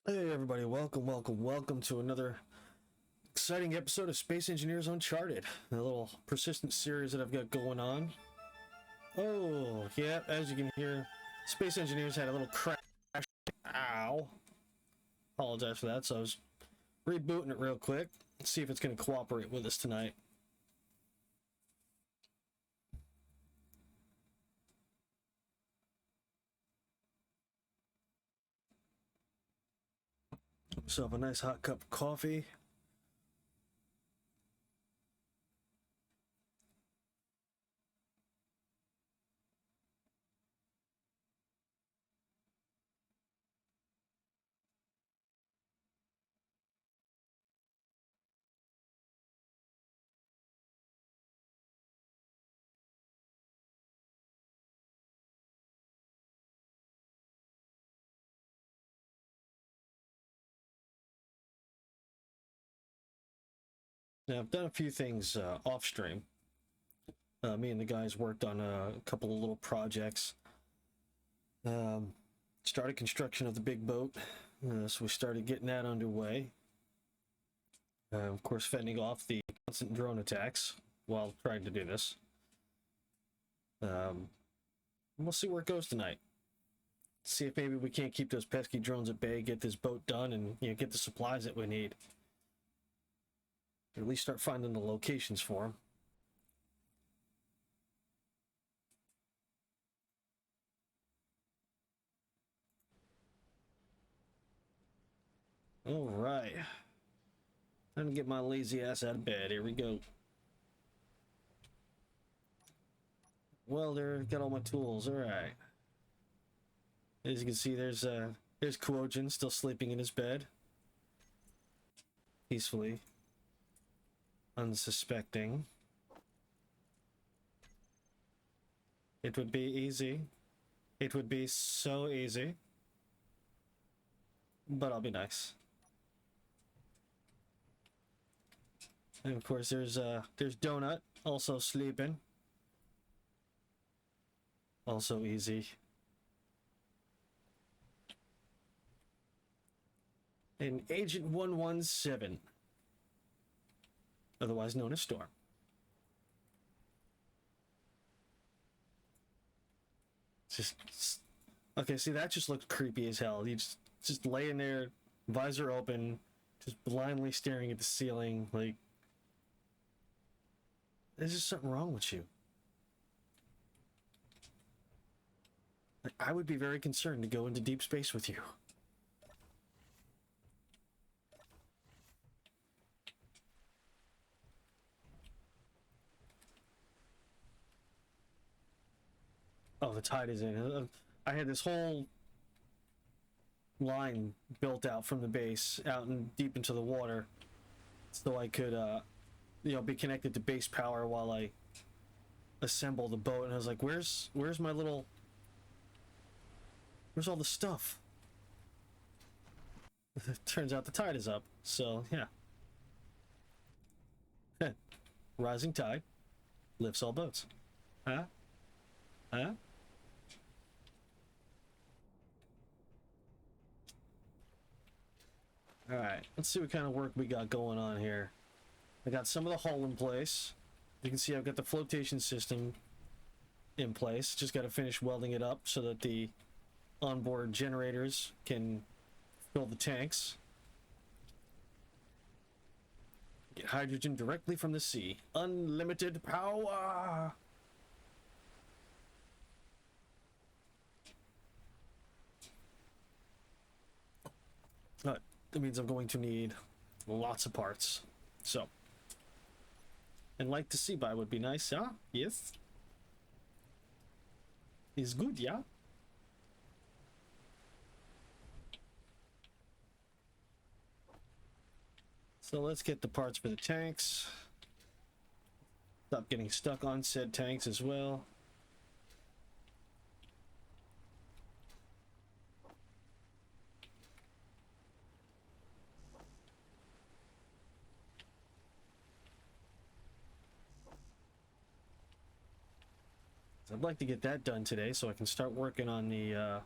Hey everybody, welcome to another exciting episode of Space Engineers Uncharted, a little persistent series that I've got going on. Oh, yeah, as you can hear, Space Engineers had a little crash. Ow. Apologize for that, so I was rebooting it real quick. Let's see if it's going to cooperate with us tonight. Myself a nice hot cup of coffee. Now, I've done a few things off stream. Me and the guys worked on a couple of little projects. Um, Started construction of the big boat, so we started getting that underway. Of course, fending off the constant drone attacks while trying to do this. We'll see where it goes tonight. See if maybe we can't keep those pesky drones at bay, get this boat done, and get the supplies that we need. Or at least start finding the locations for them. All right. Time to get my lazy ass out of bed. Here we go. Welder, got all my tools. All right. As you can see, there's Kuojin still sleeping in his bed, peacefully, unsuspecting. It would be easy. It would be so easy. But I'll be nice. And of course, there's Donut also sleeping. Also easy. And Agent 117, otherwise known as Storm. Just okay. See, that just looks creepy as hell. You just laying there, visor open, just blindly staring at the ceiling. Like, there's just something wrong with you. Like, I would be very concerned to go into deep space with you. Oh, the tide is in. I had this whole line built out from the base out and deep into the water, so I could, be connected to base power while I assemble the boat. And I was like, "Where's my little? Where's all the stuff?" Turns out the tide is up. So yeah, rising tide lifts all boats. Huh? Huh? All right, let's see what kind of work we got going on here. I got some of the hull in place. You can see I've got the flotation system in place. Just got to finish welding it up so that the onboard generators can fill the tanks. Get hydrogen directly from the sea. Unlimited power! That means I'm going to need lots of parts. So, and light to see by would be nice, yeah? Yes. Is good, yeah? So let's get the parts for the tanks. Stop getting stuck on said tanks as well. I'd like to get that done today so I can start working on the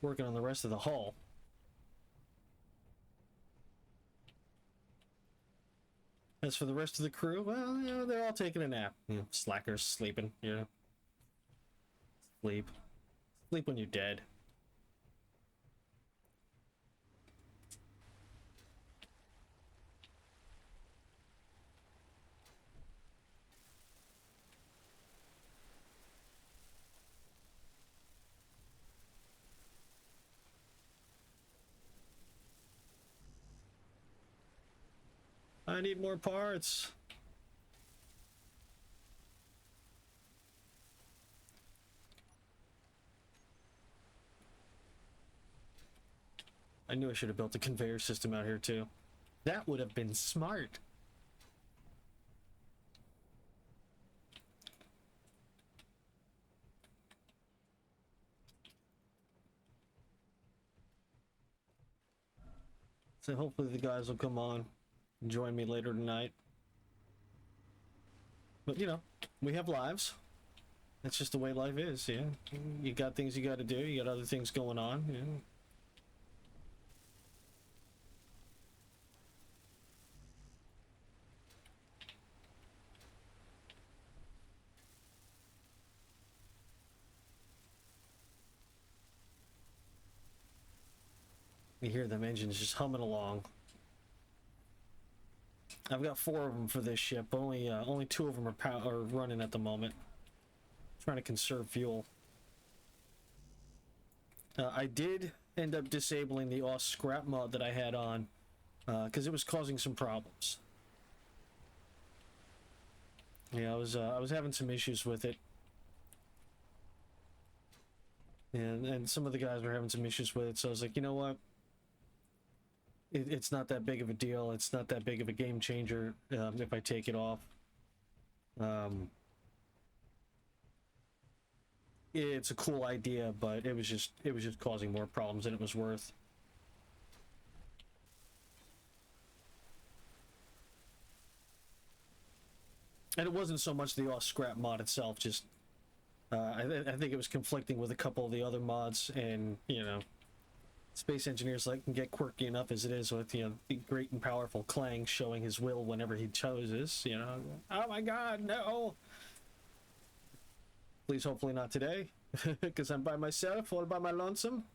rest of the hull. As for the rest of the crew, well, you know, they're all taking a nap. You know, slackers sleeping, you know. Sleep. Sleep when you're dead. I need more parts. I knew I should have built a conveyor system out here too. That would have been smart. So hopefully the guys will come on and join me later tonight. But you know, we have lives. That's just the way life is, yeah. You got things you got to do, you got other things going on, yeah. You hear them engines just humming along. I've got 4 of them for this ship. Only 2 of them are running at the moment. Trying to conserve fuel. I did end up disabling the OS scrap mod that I had on because it was causing some problems. Yeah, I was having some issues with it. And some of the guys were having some issues with it, so I was like, you know what? It's not that big of a deal. It's not that big of a game changer if I take it off. It's a cool idea, but it was just causing more problems than it was worth. And it wasn't so much the scrap mod itself, just I think it was conflicting with a couple of the other mods, and you know, Space Engineers like can get quirky enough as it is with, you know, the great and powerful Clang showing his will whenever he chooses, you know. Oh my god, no! Please, hopefully not today, because I'm by myself, all by my lonesome.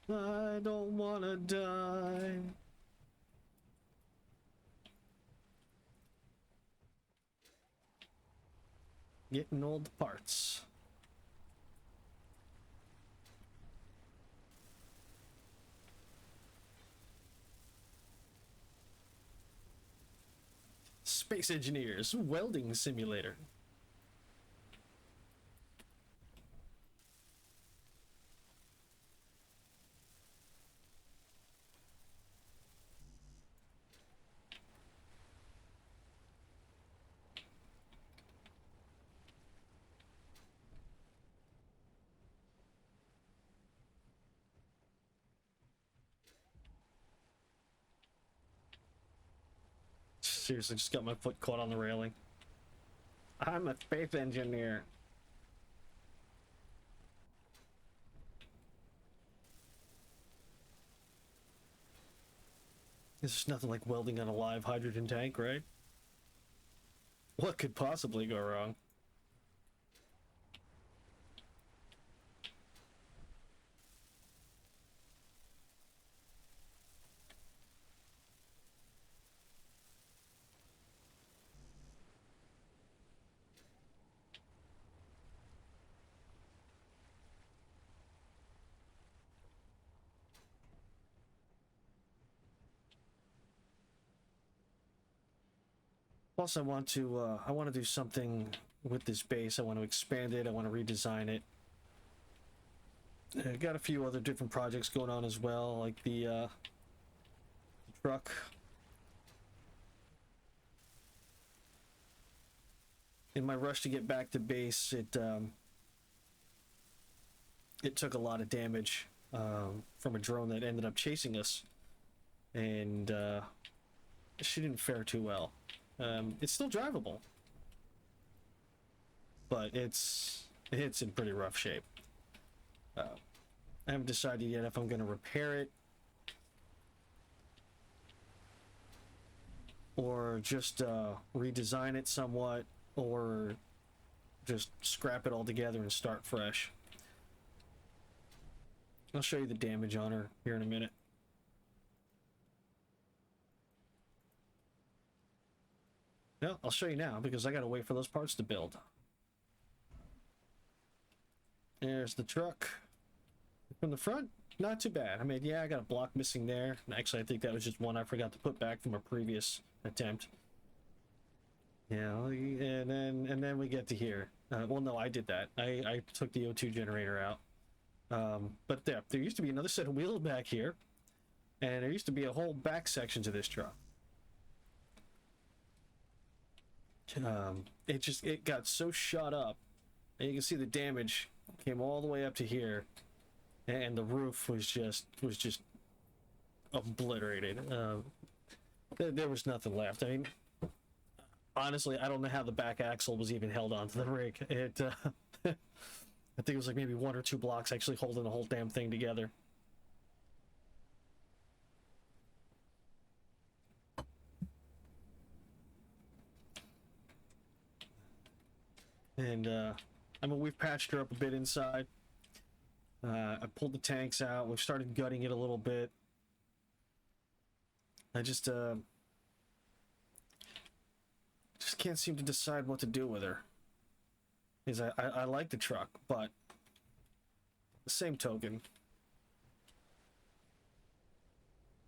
I don't wanna die. Getting old parts. Space Engineers Welding Simulator. Seriously, just got my foot caught on the railing. I'm a space engineer. This is nothing like welding on a live hydrogen tank, right? What could possibly go wrong? Plus, I want to do something with this base. I want to expand it. I want to redesign it. I got a few other different projects going on as well, like the truck. In my rush to get back to base, it took a lot of damage from a drone that ended up chasing us, and she didn't fare too well. It's still drivable, but it's in pretty rough shape. I haven't decided yet if I'm going to repair it or just redesign it somewhat, or just scrap it all together and start fresh. I'll show you the damage on her here in a minute. No, I'll show you now because I gotta wait for those parts to build. There's the truck. From the front, not too bad. I mean, yeah, I got a block missing there. Actually, I think that was just one I forgot to put back from a previous attempt. Yeah, and then we get to here. Well, no, I did that. I took the O2 generator out. But there used to be another set of wheels back here, and there used to be a whole back section to this truck. It got so shot up, and you can see the damage came all the way up to here, and the roof was just obliterated. There was nothing left. I mean, honestly, I don't know how the back axle was even held onto the rig. I think it was like maybe 1 or 2 blocks actually holding the whole damn thing together. And I mean, we've patched her up a bit inside. I pulled the tanks out. We've started gutting it a little bit. I just can't seem to decide what to do with her. Because I like the truck, but the same token,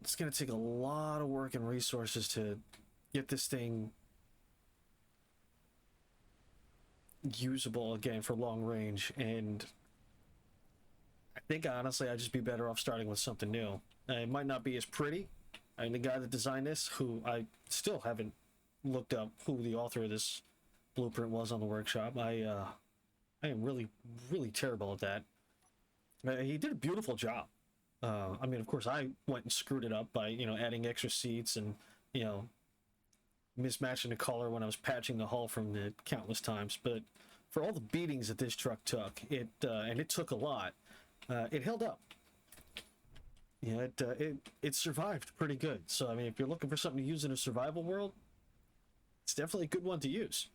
it's going to take a lot of work and resources to get this thing usable again for long range, and I think honestly I'd just be better off starting with something new. It might not be as pretty. I mean, the guy that designed this, who I still haven't looked up who the author of this blueprint was on the workshop. I am really terrible at that. He did a beautiful job. I mean, of course, I went and screwed it up by, adding extra seats and, mismatching the color when I was patching the hull from the countless times. But for all the beatings that this truck took, and it took a lot, it held up. It survived pretty good. So, I mean, if you're looking for something to use in a survival world, it's definitely a good one to use.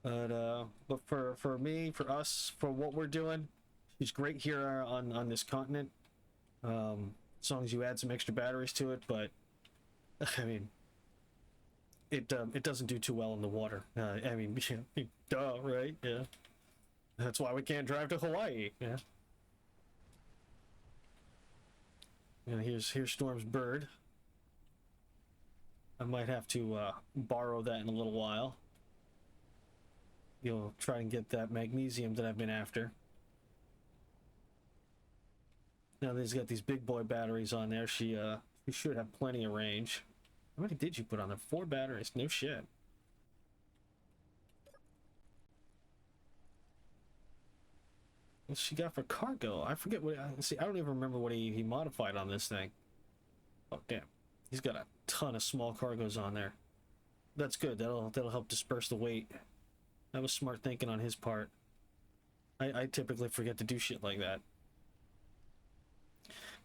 But for me, for us, for what we're doing, she's great here on this continent. As long as you add some extra batteries to it, but I mean, it doesn't do too well in the water. I mean, duh, right? Yeah, that's why we can't drive to Hawaii. Yeah. And here's Storm's bird. I might have to borrow that in a little while. You'll try and get that magnesium that I've been after. Now that he's got these big boy batteries on there, she should have plenty of range. How many did you put on there? 4 batteries. No shit. What's she got for cargo? I forget what. See, I don't even remember what he modified on this thing. Oh damn, he's got a ton of small cargos on there. That's good. That'll help disperse the weight. That was smart thinking on his part. I typically forget to do shit like that.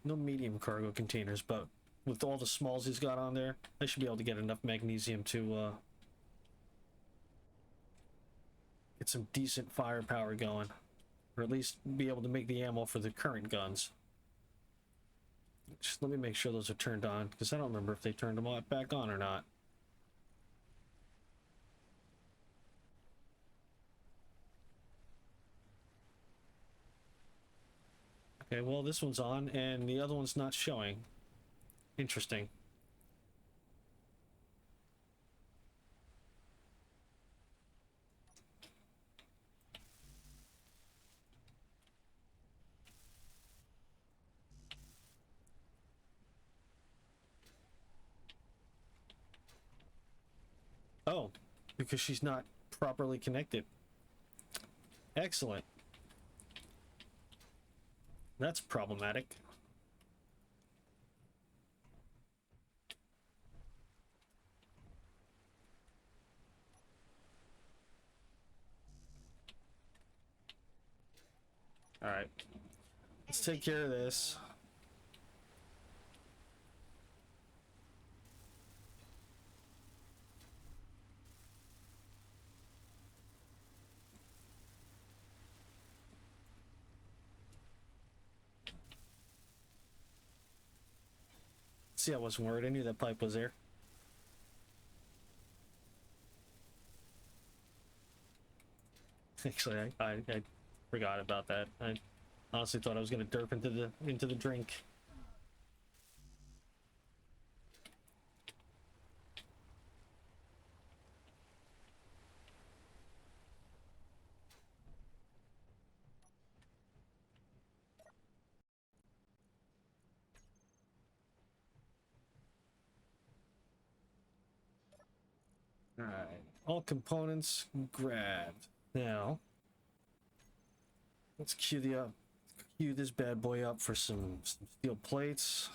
No medium cargo containers, but with all the smalls he's got on there, I should be able to get enough magnesium to get some decent firepower going, or at least be able to make the ammo for the current guns. Just let me make sure those are turned on, because I don't remember if they turned them back on or not. Okay, well, this one's on, and the other one's not showing. Interesting. Oh, because she's not properly connected. Excellent. That's problematic. Alright. Let's take care of this. See, I wasn't worried. I knew that pipe was there. Actually, I forgot about that. I honestly thought I was gonna derp into the drink. All right, all components grabbed. Now, let's cue this bad boy up for some steel plates.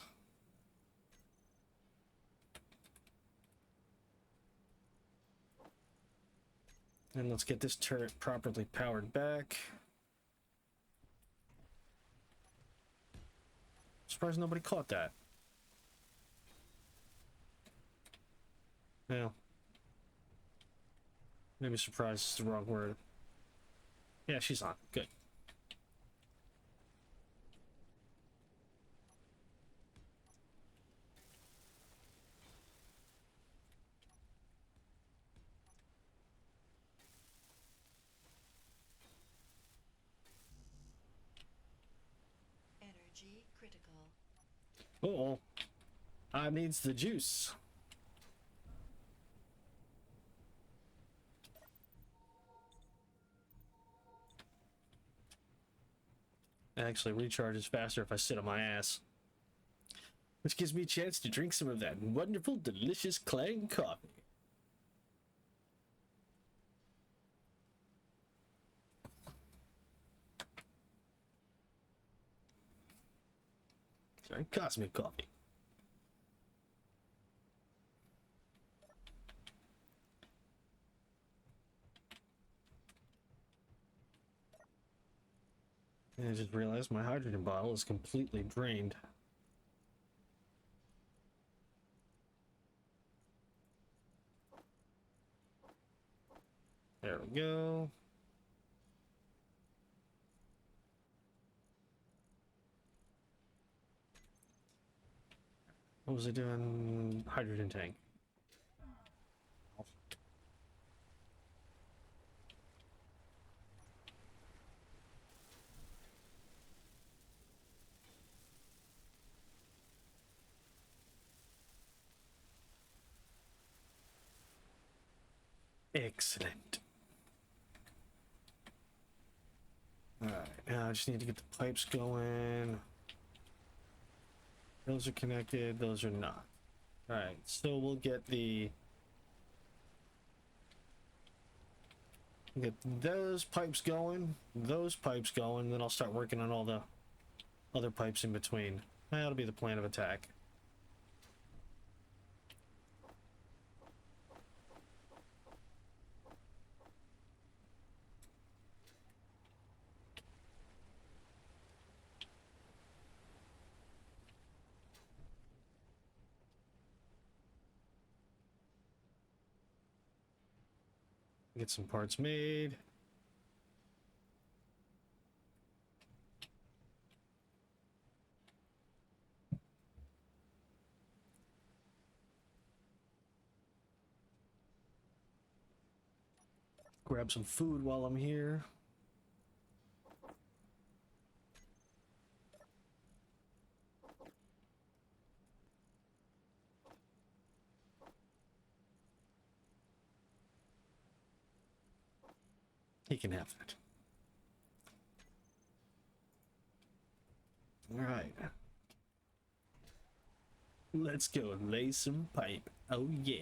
And let's get this turret properly powered back. Surprised nobody caught that. Well, maybe surprised is the wrong word. Yeah, she's on. Good. Energy critical. Uh-oh. I needs the juice. Actually recharges faster if I sit on my ass. Which gives me a chance to drink some of that wonderful, delicious Clang coffee. Sorry, cosmic coffee. And I just realized my hydrogen bottle is completely drained. There we go. What was I doing? Hydrogen tank. Excellent. Alright, now I just need to get the pipes going. Those are connected, those are not. Alright, so we'll get those pipes going, then I'll start working on all the other pipes in between. That'll be the plan of attack. Get some parts made. Grab some food while I'm here. He can have that. All right. Let's go lay some pipe. Oh yeah.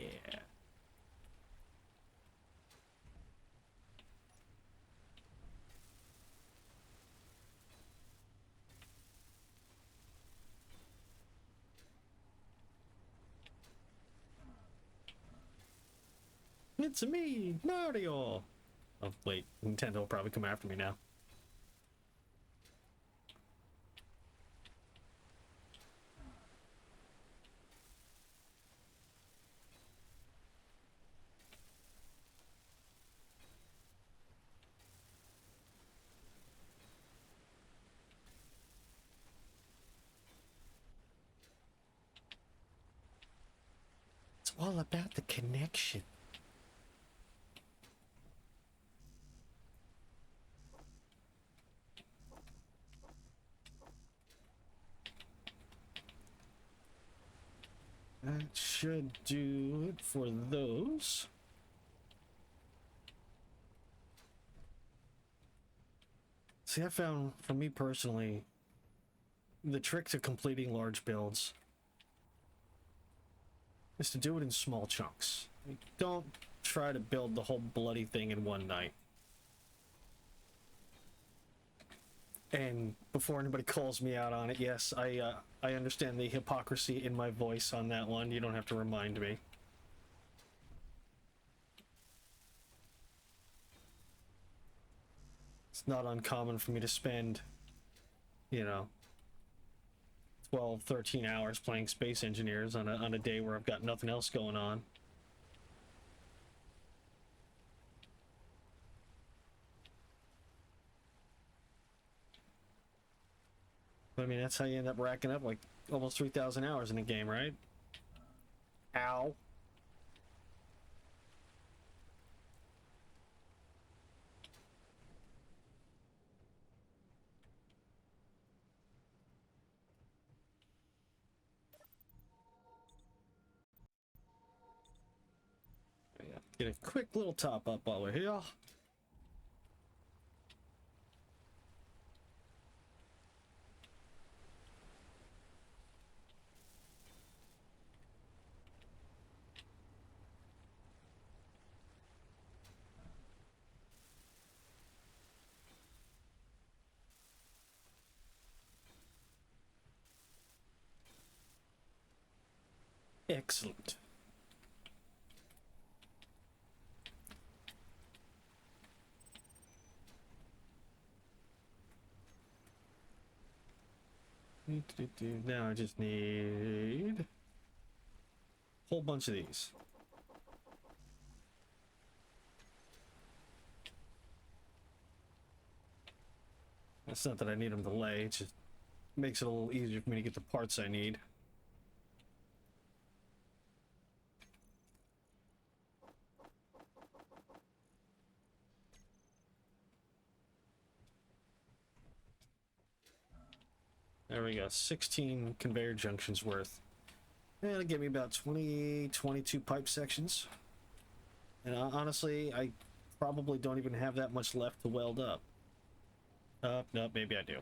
It's me, Mario. Oh wait, Nintendo will probably come after me now. all about the connection. That should do it for those. See, I found, for me personally, the trick to completing large builds is to do it in small chunks. Don't try to build the whole bloody thing in one night. And before anybody calls me out on it, yes, I understand the hypocrisy in my voice on that one. You don't have to remind me. It's not uncommon for me to spend, you know, 12, 13 hours playing Space Engineers on a day where I've got nothing else going on. I mean, that's how you end up racking up like almost 3,000 hours in a game, right? Ow. Yeah, get a quick little top up while we're here. Excellent. Now I just need a whole bunch of these. That's not that I need them to lay, it just makes it a little easier for me to get the parts I need. There we go, 16 conveyor junctions worth. That'll give me about 20, 22 pipe sections. And honestly, I probably don't even have that much left to weld up. No, maybe I do.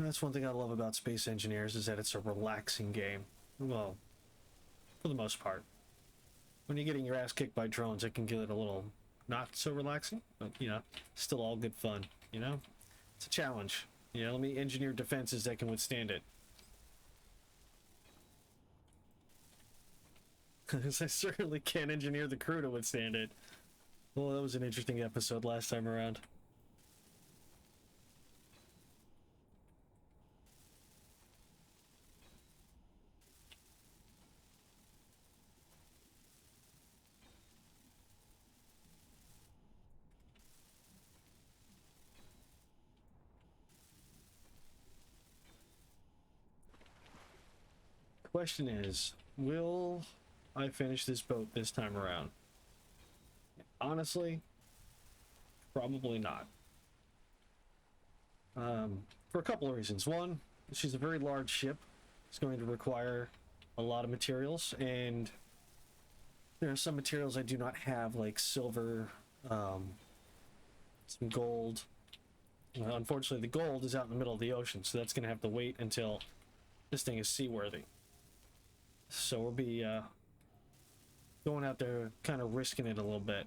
That's one thing I love about Space Engineers, is that it's a relaxing game. Well, for the most part. When you're getting your ass kicked by drones, it can get a little not so relaxing, but, you know, still all good fun, you know? It's a challenge. You know, let me engineer defenses that can withstand it. Because I certainly can't engineer the crew to withstand it. Well, that was an interesting episode last time around. Question is, will I finish this boat this time around? Honestly, probably not. For a couple of reasons. One, she's a very large ship. It's going to require a lot of materials, and there are some materials I do not have, like silver, some gold. Unfortunately, the gold is out in the middle of the ocean, so that's going to have to wait until this thing is seaworthy. So we'll be going out there kind of risking it a little bit.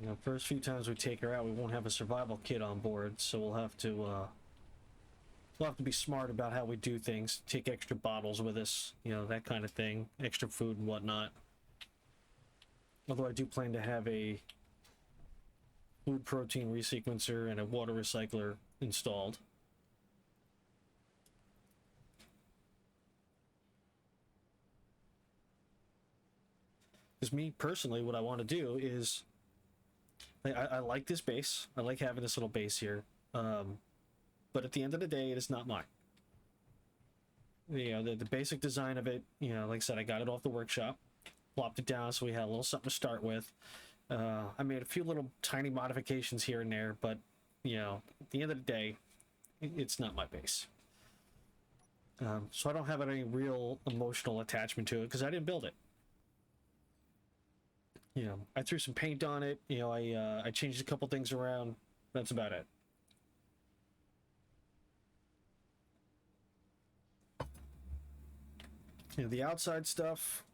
You know, first few times we take her out, we won't have a survival kit on board, so we'll have to be smart about how we do things. Take extra bottles with us, you know, that kind of thing. Extra food and whatnot. Although I do plan to have a food protein resequencer and a water recycler installed. Because me, personally, what I want to do is... I like this base. I like having this little base here. But at the end of the day, it is not mine. You know, the basic design of it, you know, like I said, I got it off the workshop. Plopped it down so we had a little something to start with. I made a few little tiny modifications here and there, but, you know, at the end of the day, it's not my base. So I don't have any real emotional attachment to it because I didn't build it. You know, I threw some paint on it. You know, I changed a couple things around. That's about it. You know, the outside stuff,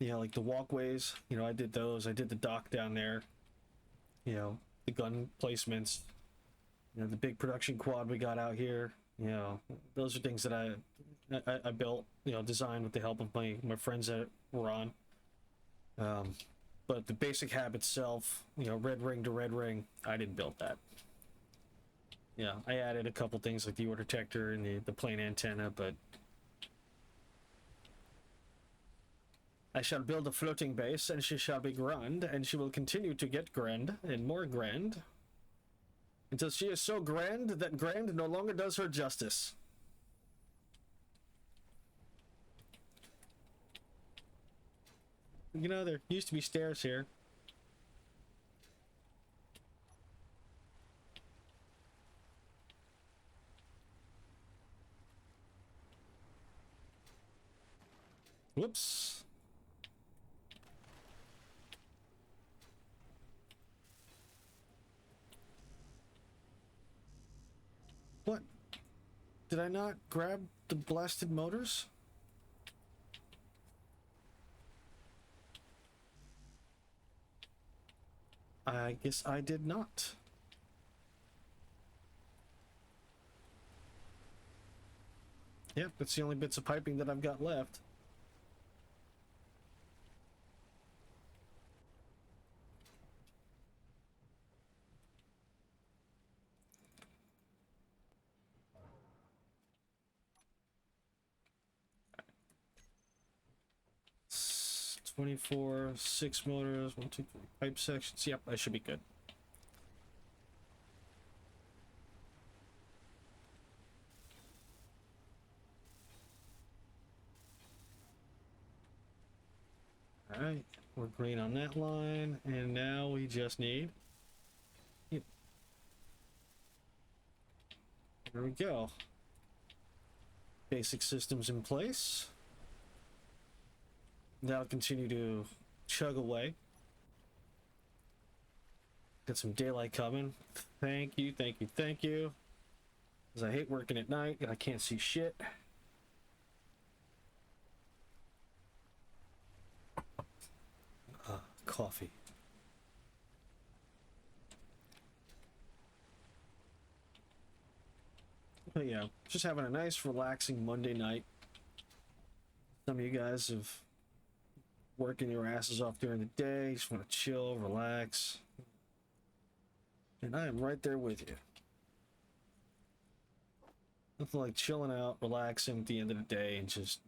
you know, like the walkways, you know, I did those. I did the dock down there. You know, the gun placements. You know, the big production quad we got out here. You know, those are things that I built, you know, designed with the help of my friends that were on. But the basic hab itself, you know, red ring to red ring, I didn't build that. Yeah, I added a couple things like the order detector and the plane antenna, but I shall build a floating base, and she shall be grand, and she will continue to get grand and more grand until she is so grand that grand no longer does her justice. You know, there used to be stairs here. Whoops. What? Did I not grab the blasted motors? I guess I did not. Yep, that's the only bits of piping that I've got left. It's 24, 6 motors, 1, 2, 3 pipe sections. Yep, I should be good. Alright, we're green on that line, and now we just need... Yep. There we go. Basic systems in place. That'll continue to chug away. Got some daylight coming. Thank you, thank you, thank you. Because I hate working at night and I can't see shit. Coffee. But yeah, just having a nice relaxing Monday night. Some of you guys have working your asses off during the day, just want to chill, relax. And I am right there with you. Nothing like chilling out, relaxing at the end of the day, and just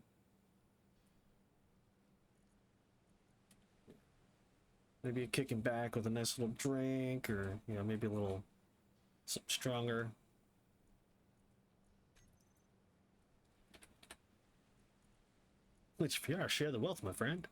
maybe kicking back with a nice little drink, or, you know, maybe a little something stronger. Which, if you are, share the wealth, my friend.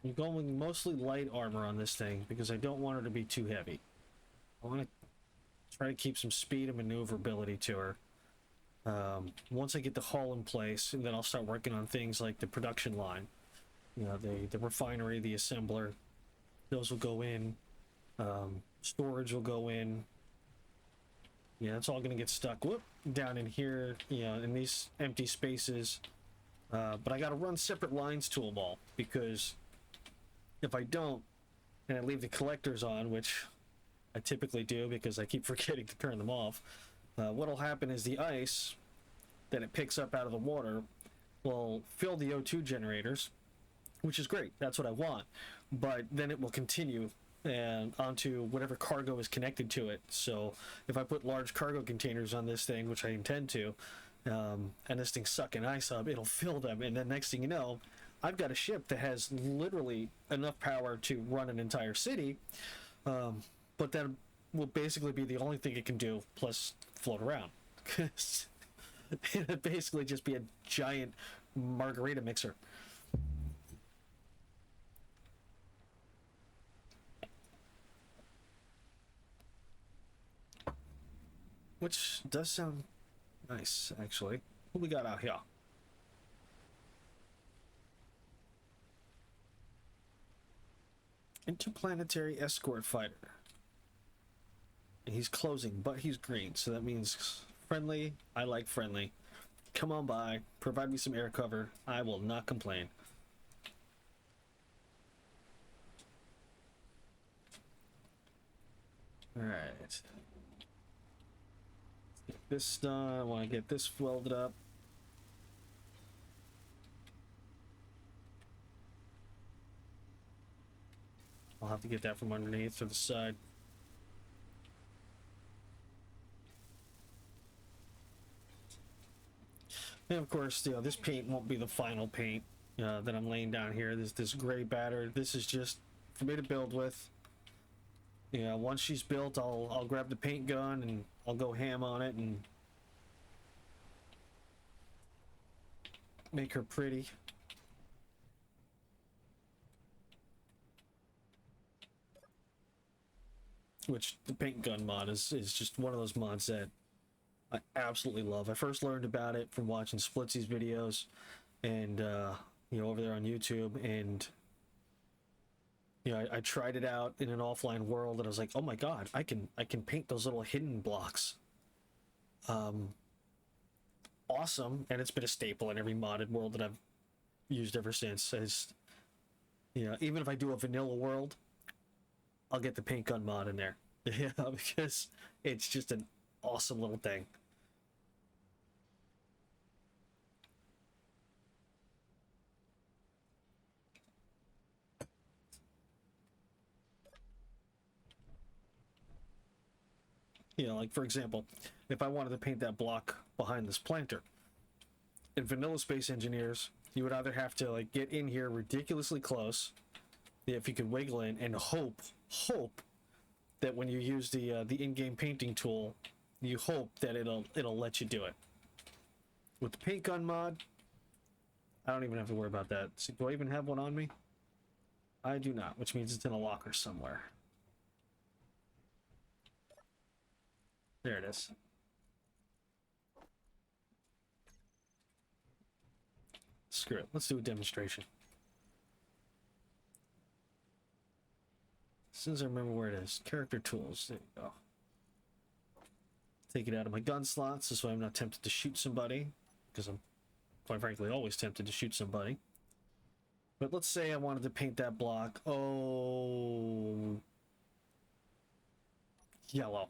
I'm going mostly light armor on this thing because I don't want her to be too heavy. I want to try to keep some speed and maneuverability to her. Once I get the hull in place, and then I'll start working on things like the production line. You know, the refinery, the assembler. Those will go in. Storage will go in. Yeah, it's all going to get stuck down in here, you know, in these empty spaces. But I got to run separate lines to them all, because if I don't, and I leave the collectors on, which I typically do because I keep forgetting to turn them off, what'll happen is the ice that it picks up out of the water will fill the O2 generators, which is great. That's what I want. But then it will continue and onto whatever cargo is connected to it. So if I put large cargo containers on this thing, which I intend to, and this thing's sucking ice up, it'll fill them, and then next thing you know, I've got a ship that has literally enough power to run an entire city, but that will basically be the only thing it can do, plus float around. It'll basically just be a giant margarita mixer. Which does sound nice, actually. What we got out here? Interplanetary escort fighter. And he's closing, but he's green, so that means friendly. I like friendly. Come on by, provide me some air cover. I will not complain. Alright. Get this done. I want to get this welded up. I'll have to get that from underneath or the side. And of course, you know, this paint won't be the final paint that I'm laying down here. This gray batter. This is just for me to build with. You know, once she's built, I'll grab the paint gun and I'll go ham on it and make her pretty. Which the paint gun mod is just one of those mods that I absolutely love. I first learned about it from watching Splitsy's videos and you know, over there on YouTube, and you know, I tried it out in an offline world and I was like, oh my god, I can paint those little hidden blocks. Awesome. And it's been a staple in every modded world that I've used ever since. As you know, even if I do a vanilla world, I'll get the paint gun mod in there. Yeah, because it's just an awesome little thing. You know, like for example, if I wanted to paint that block behind this planter, in vanilla Space Engineers, you would either have to like get in here ridiculously close, if you could wiggle in, and hope that when you use the in-game painting tool, you hope that it'll let you do it. With the paint gun mod, I don't even have to worry about that. So, do I even have one on me? I do not, which means it's in a locker somewhere. There it is. Screw it. Let's do a demonstration. As soon as I remember where it is. Character tools. There you go. Take it out of my gun slots. This way I'm not tempted to shoot somebody. Because I'm, quite frankly, always tempted to shoot somebody. But let's say I wanted to paint that block. Oh. Yellow.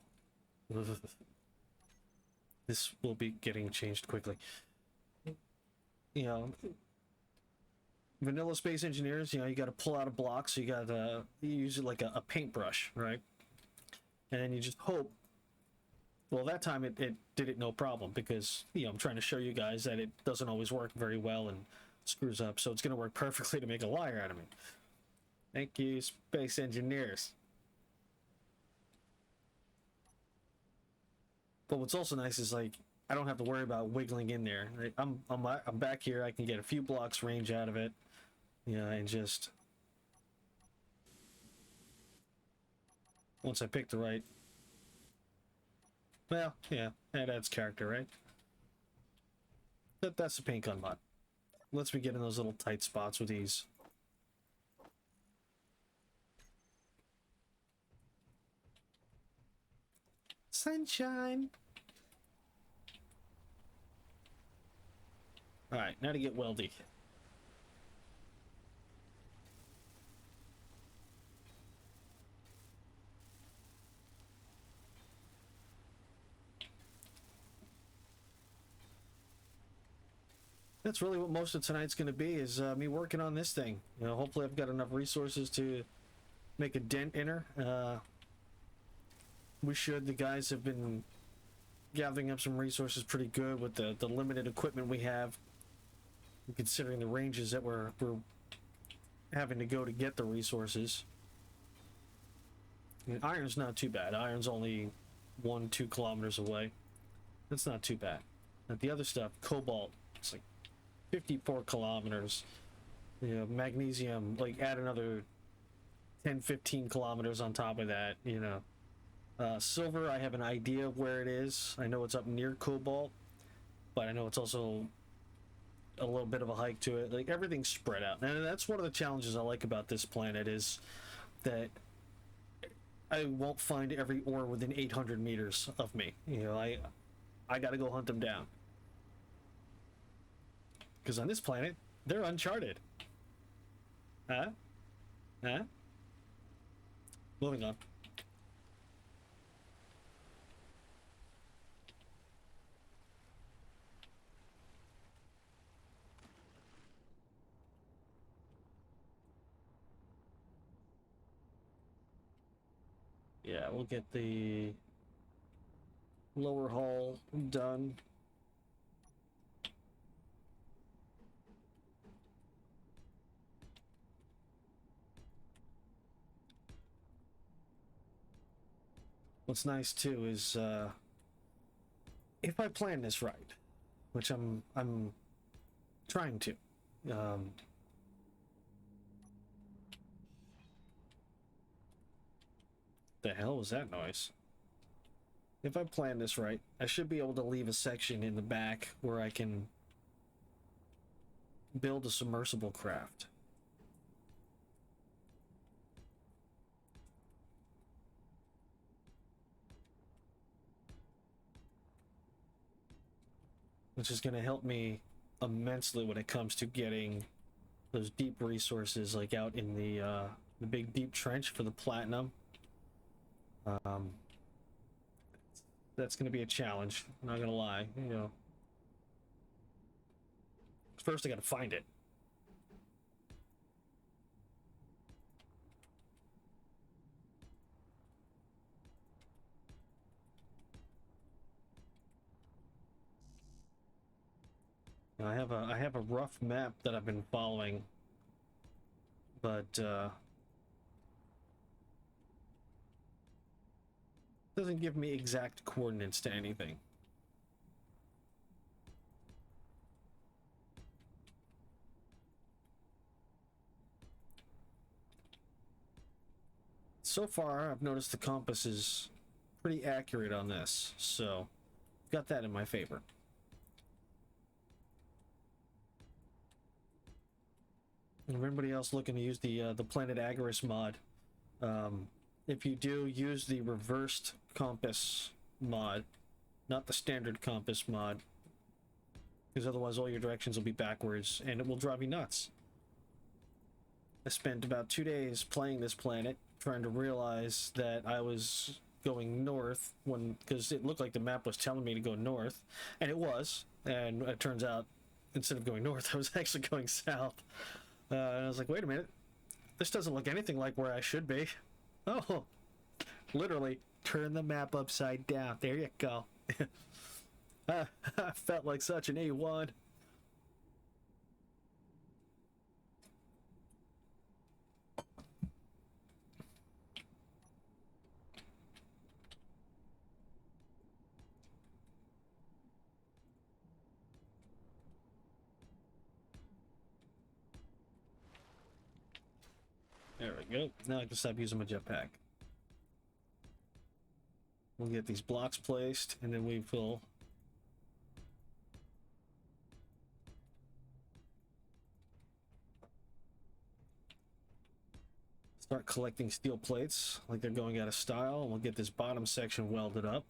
This will be getting changed quickly. You know, vanilla Space Engineers, you know, you got to pull out a block, so you got to use it like a paintbrush, right? And then you just hope. Well, that time it did it no problem, because, you know, I'm trying to show you guys that it doesn't always work very well and screws up, so it's going to work perfectly to make a liar out of me. Thank you, Space Engineers. But what's also nice is, like, I don't have to worry about wiggling in there. I'm back here. I can get a few blocks range out of it, yeah, and just Once I pick the right... Well, yeah, that adds character, right? That's the paint gun mod. Lets me get in those little tight spots with ease. Sunshine! Alright, now to get weldy. That's really what most of tonight's going to be, is me working on this thing. You know, hopefully I've got enough resources to make a dent in her. We should. The guys have been gathering up some resources pretty good with the limited equipment we have, considering the ranges that we're having to go to get the resources. I mean, iron's not too bad. Iron's only 1-2 kilometers away. That's not too bad. But the other stuff, cobalt, it's like 54 kilometers. You know, magnesium, like add another 10-15 kilometers on top of that, you know. Silver, I have an idea of where it is. I know it's up near cobalt, but I know it's also a little bit of a hike to it. Like, everything's spread out. And that's one of the challenges I like about this planet, is that I won't find every ore within 800 meters of me. You know, I gotta go hunt them down. Because on this planet, they're uncharted. Huh? Huh? Moving on. Yeah, we'll get the lower hull done. What's nice too is if I plan this right, which I'm trying to. The hell was that noise? If I plan this right, I should be able to leave a section in the back where I can build a submersible craft. Which is going to help me immensely when it comes to getting those deep resources, like out in the big deep trench for the platinum. That's going to be a challenge. I'm not going to lie. You know, first I got to find it. I have a rough map that I've been following, but doesn't give me exact coordinates to anything. So far, I've noticed the compass is pretty accurate on this, so got that in my favor. And everybody else looking to use the Planet Agaris mod, if you do, use the reversed compass mod, not the standard compass mod, because otherwise all your directions will be backwards and it will drive you nuts. I spent about 2 days playing this planet, trying to realize that I was going north, because it looked like the map was telling me to go north, and it was, and it turns out instead of going north I was actually going south. And I was like, wait a minute, this doesn't look anything like where I should be. Oh, literally turn the map upside down. There you go. I felt like such an A1. There we go. Now I can stop using my jetpack. We'll get these blocks placed, and then we will start collecting steel plates like they're going out of style, and we'll get this bottom section welded up.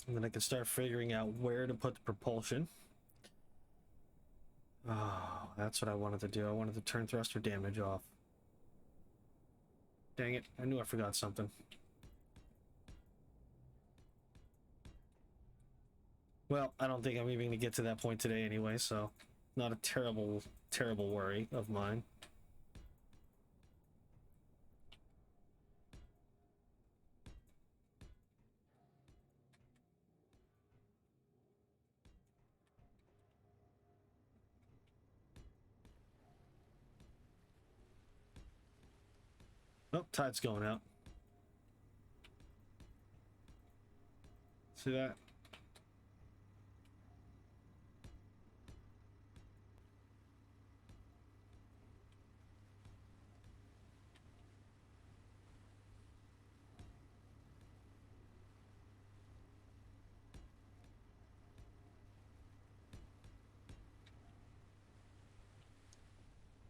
And then I can start figuring out where to put the propulsion. Oh, that's what I wanted to do. I wanted to turn thruster damage off. Dang it, I knew I forgot something. Well, I don't think I'm even gonna get to that point today anyway, so not a terrible, terrible worry of mine. Oh, tide's going out. See that?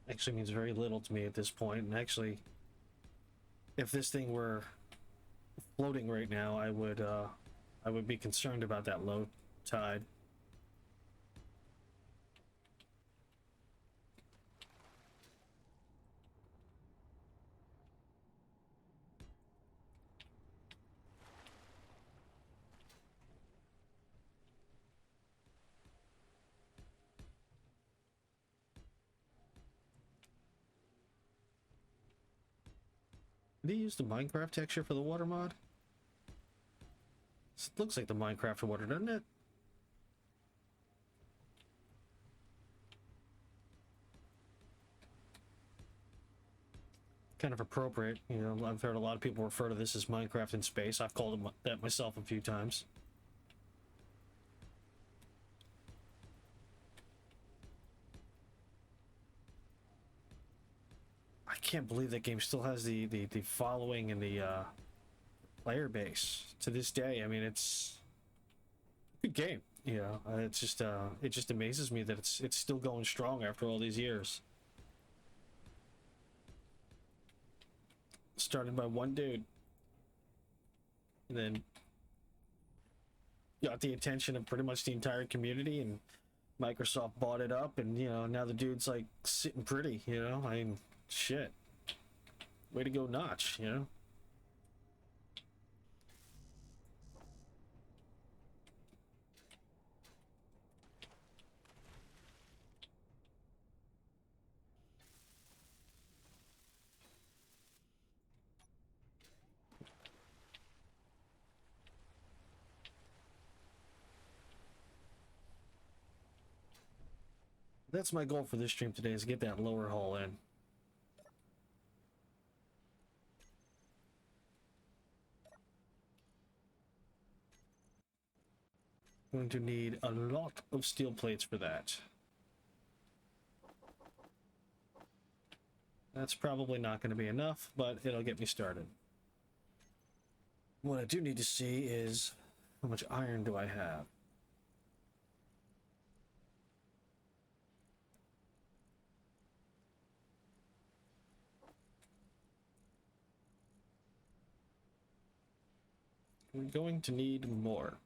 Actually means very little to me at this point, and actually, if this thing were floating right now, I would be concerned about that low tide. Did he use the Minecraft texture for the water mod? This looks like the Minecraft water, doesn't it? Kind of appropriate, you know. I've heard a lot of people refer to this as Minecraft in space. I've called it that myself a few times. I can't believe that game still has the following and the player base to this day. I mean, it's a good game, you know. It's just it just amazes me that it's still going strong after all these years. Started by one dude, and then got the attention of pretty much the entire community, and Microsoft bought it up, and you know, now the dude's like sitting pretty, you know. I mean, shit, way to go, Notch, you know. That's my goal for this stream today, is get that lower hull in. Going to need a lot of steel plates for that. That's probably not going to be enough, but it'll get me started. What I do need to see is how much iron do I have? We're going to need more.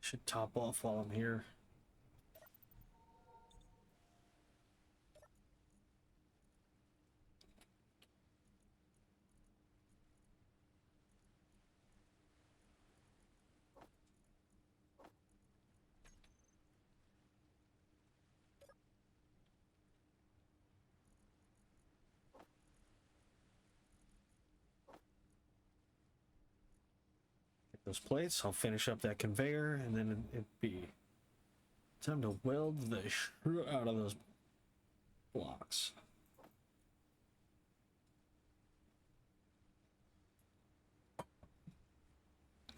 Should top off while I'm here. Get those plates, I'll finish up that conveyor, and then it'd be Time to weld the shit out of those blocks.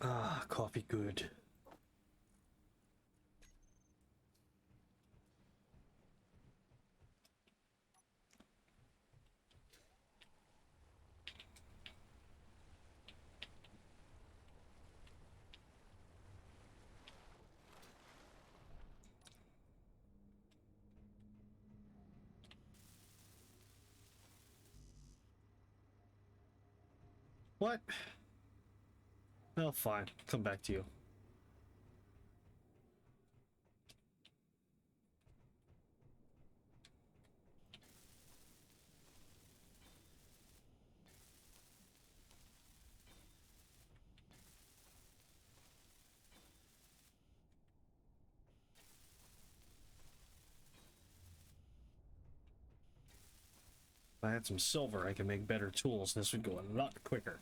Ah, coffee good. What? Oh, fine. Come back to you. If I had some silver, I could make better tools. This would go a lot quicker.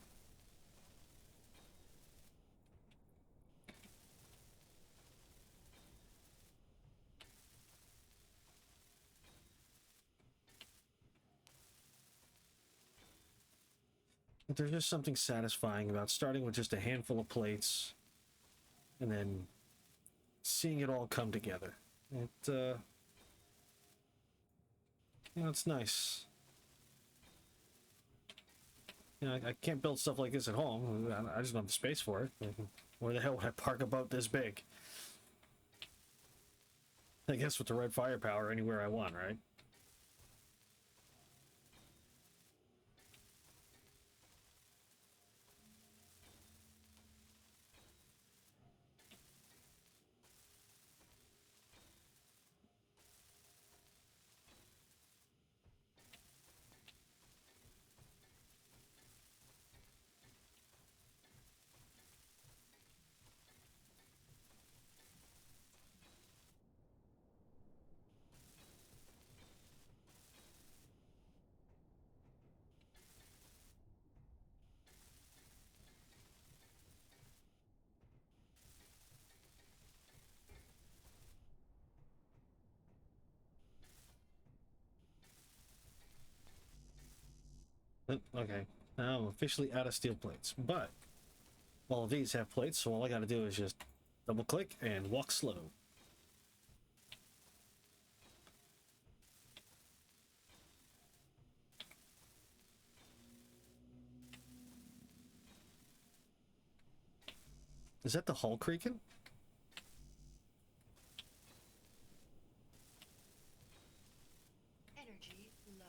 But there's just something satisfying about starting with just a handful of plates and then seeing it all come together. You know, it's nice. You know, I can't build stuff like this at home. I just don't have the space for it. Where the hell would I park a boat this big? I guess with the right firepower, anywhere I want, right? Okay, now I'm officially out of steel plates, but all of these have plates, so all I gotta do is just double click and walk slow. Is that the hull creaking? Energy low.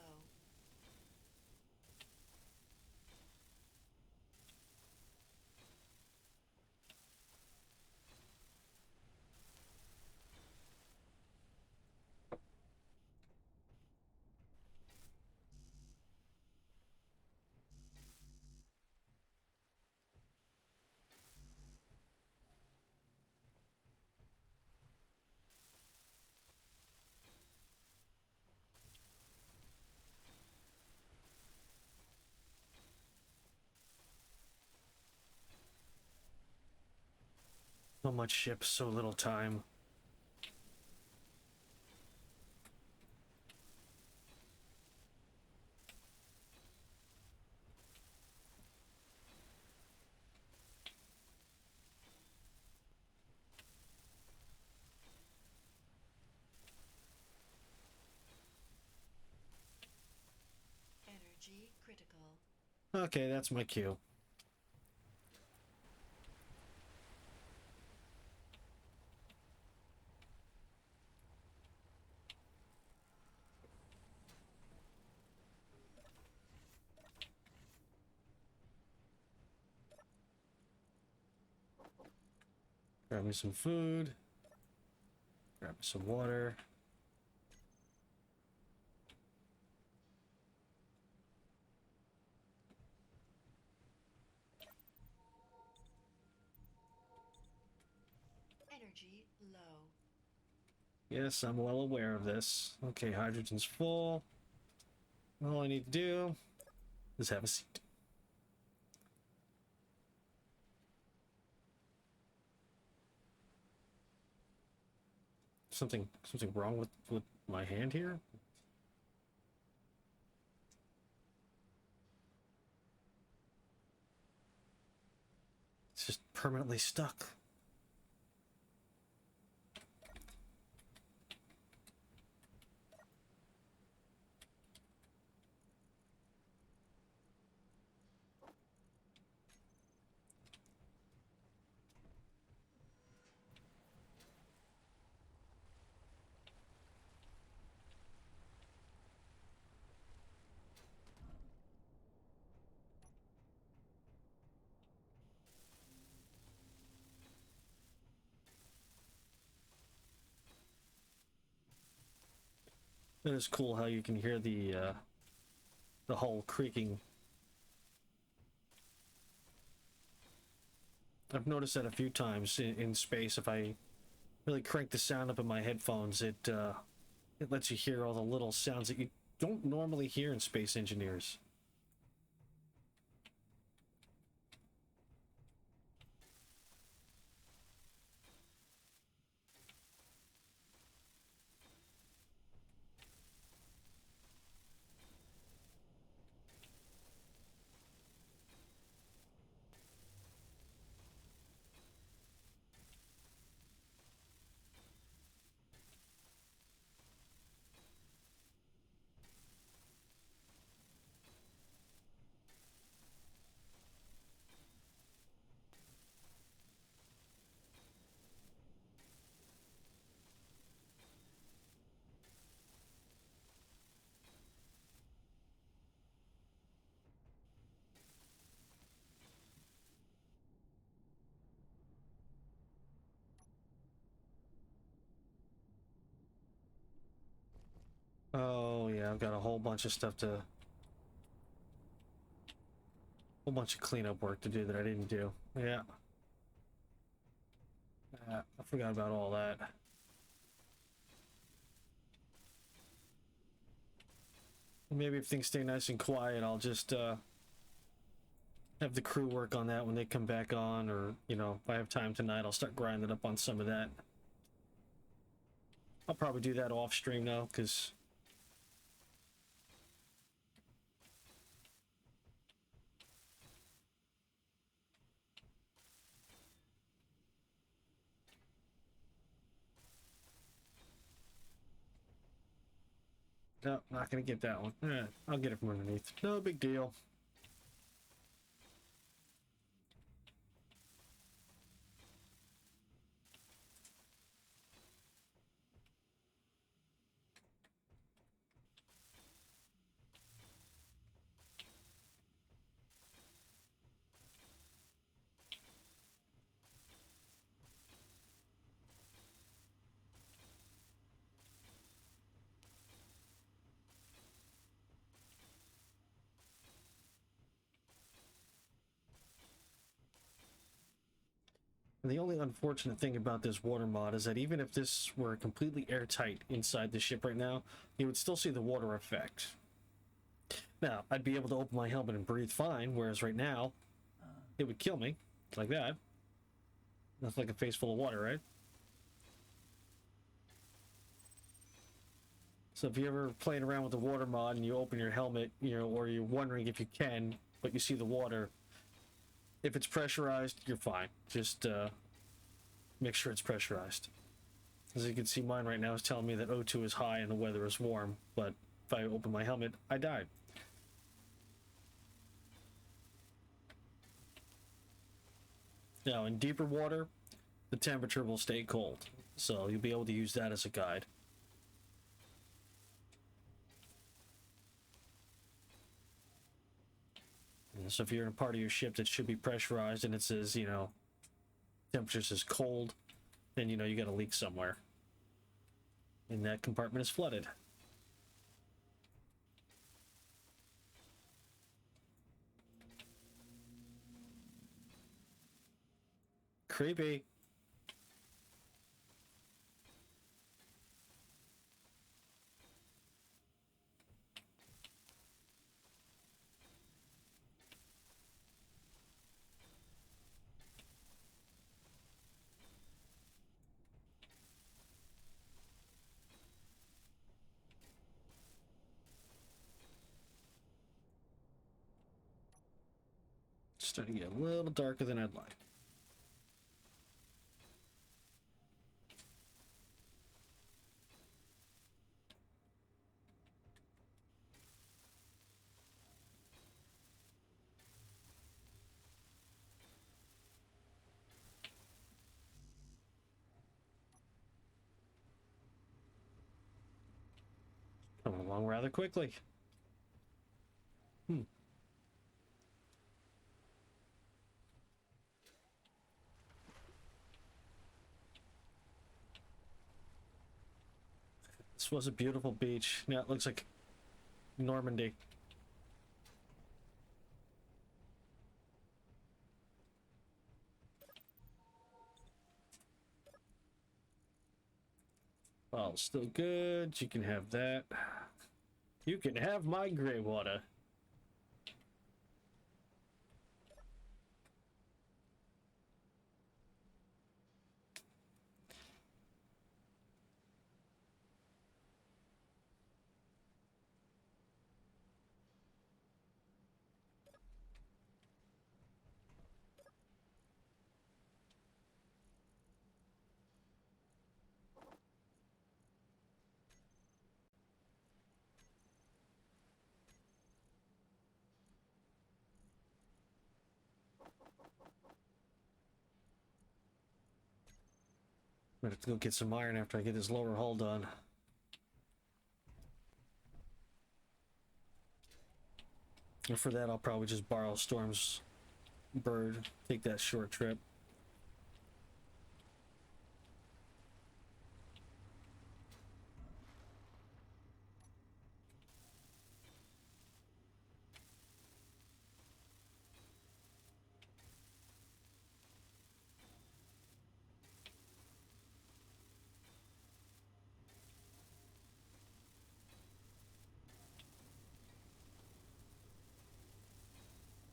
So much ship, so little time. Energy critical. Okay, that's my cue. Grab me some food. Grab me some water. Energy low. Yes, I'm well aware of this. Okay, hydrogen's full. All I need to do is have a seat. something wrong with my hand here? It's just permanently stuck. It is cool how you can hear the hull creaking. I've noticed that a few times in space. If I really crank the sound up in my headphones, it lets you hear all the little sounds that you don't normally hear in Space Engineers. Oh yeah, I've got a whole bunch of stuff to, whole bunch of cleanup work to do that I didn't do. Yeah, I forgot about all that. Maybe if things stay nice and quiet, I'll just have the crew work on that when they come back on, or you know, if I have time tonight, I'll start grinding up on some of that. I'll probably do that off stream now, because no, not gonna get that one. I'll get it from underneath. No big deal. And the only unfortunate thing about this water mod is that even if this were completely airtight inside the ship right now, you would still see the water effect. Now, I'd be able to open my helmet and breathe fine, whereas right now, it would kill me, like that. That's like a face full of water, right? So if you're ever playing around with the water mod and you open your helmet, you know, or you're wondering if you can, but you see the water, if it's pressurized, you're fine. Just make sure it's pressurized. As you can see, mine right now is telling me that O2 is high and the weather is warm, but if I open my helmet, I died. Now, in deeper water, the temperature will stay cold, so you'll be able to use that as a guide. And so if you're in a part of your ship that should be pressurized and it says, you know, temperature says cold, then you know you got a leak somewhere. And that compartment is flooded. Creepy. Starting to get a little darker than I'd like. Coming along rather quickly. This was a beautiful beach. Now it looks like Normandy. Oh, still good. You can have that. You can have my gray water. I'm gonna have to go get some iron after I get this lower hull done. And for that, I'll probably just borrow Storm's bird, take that short trip.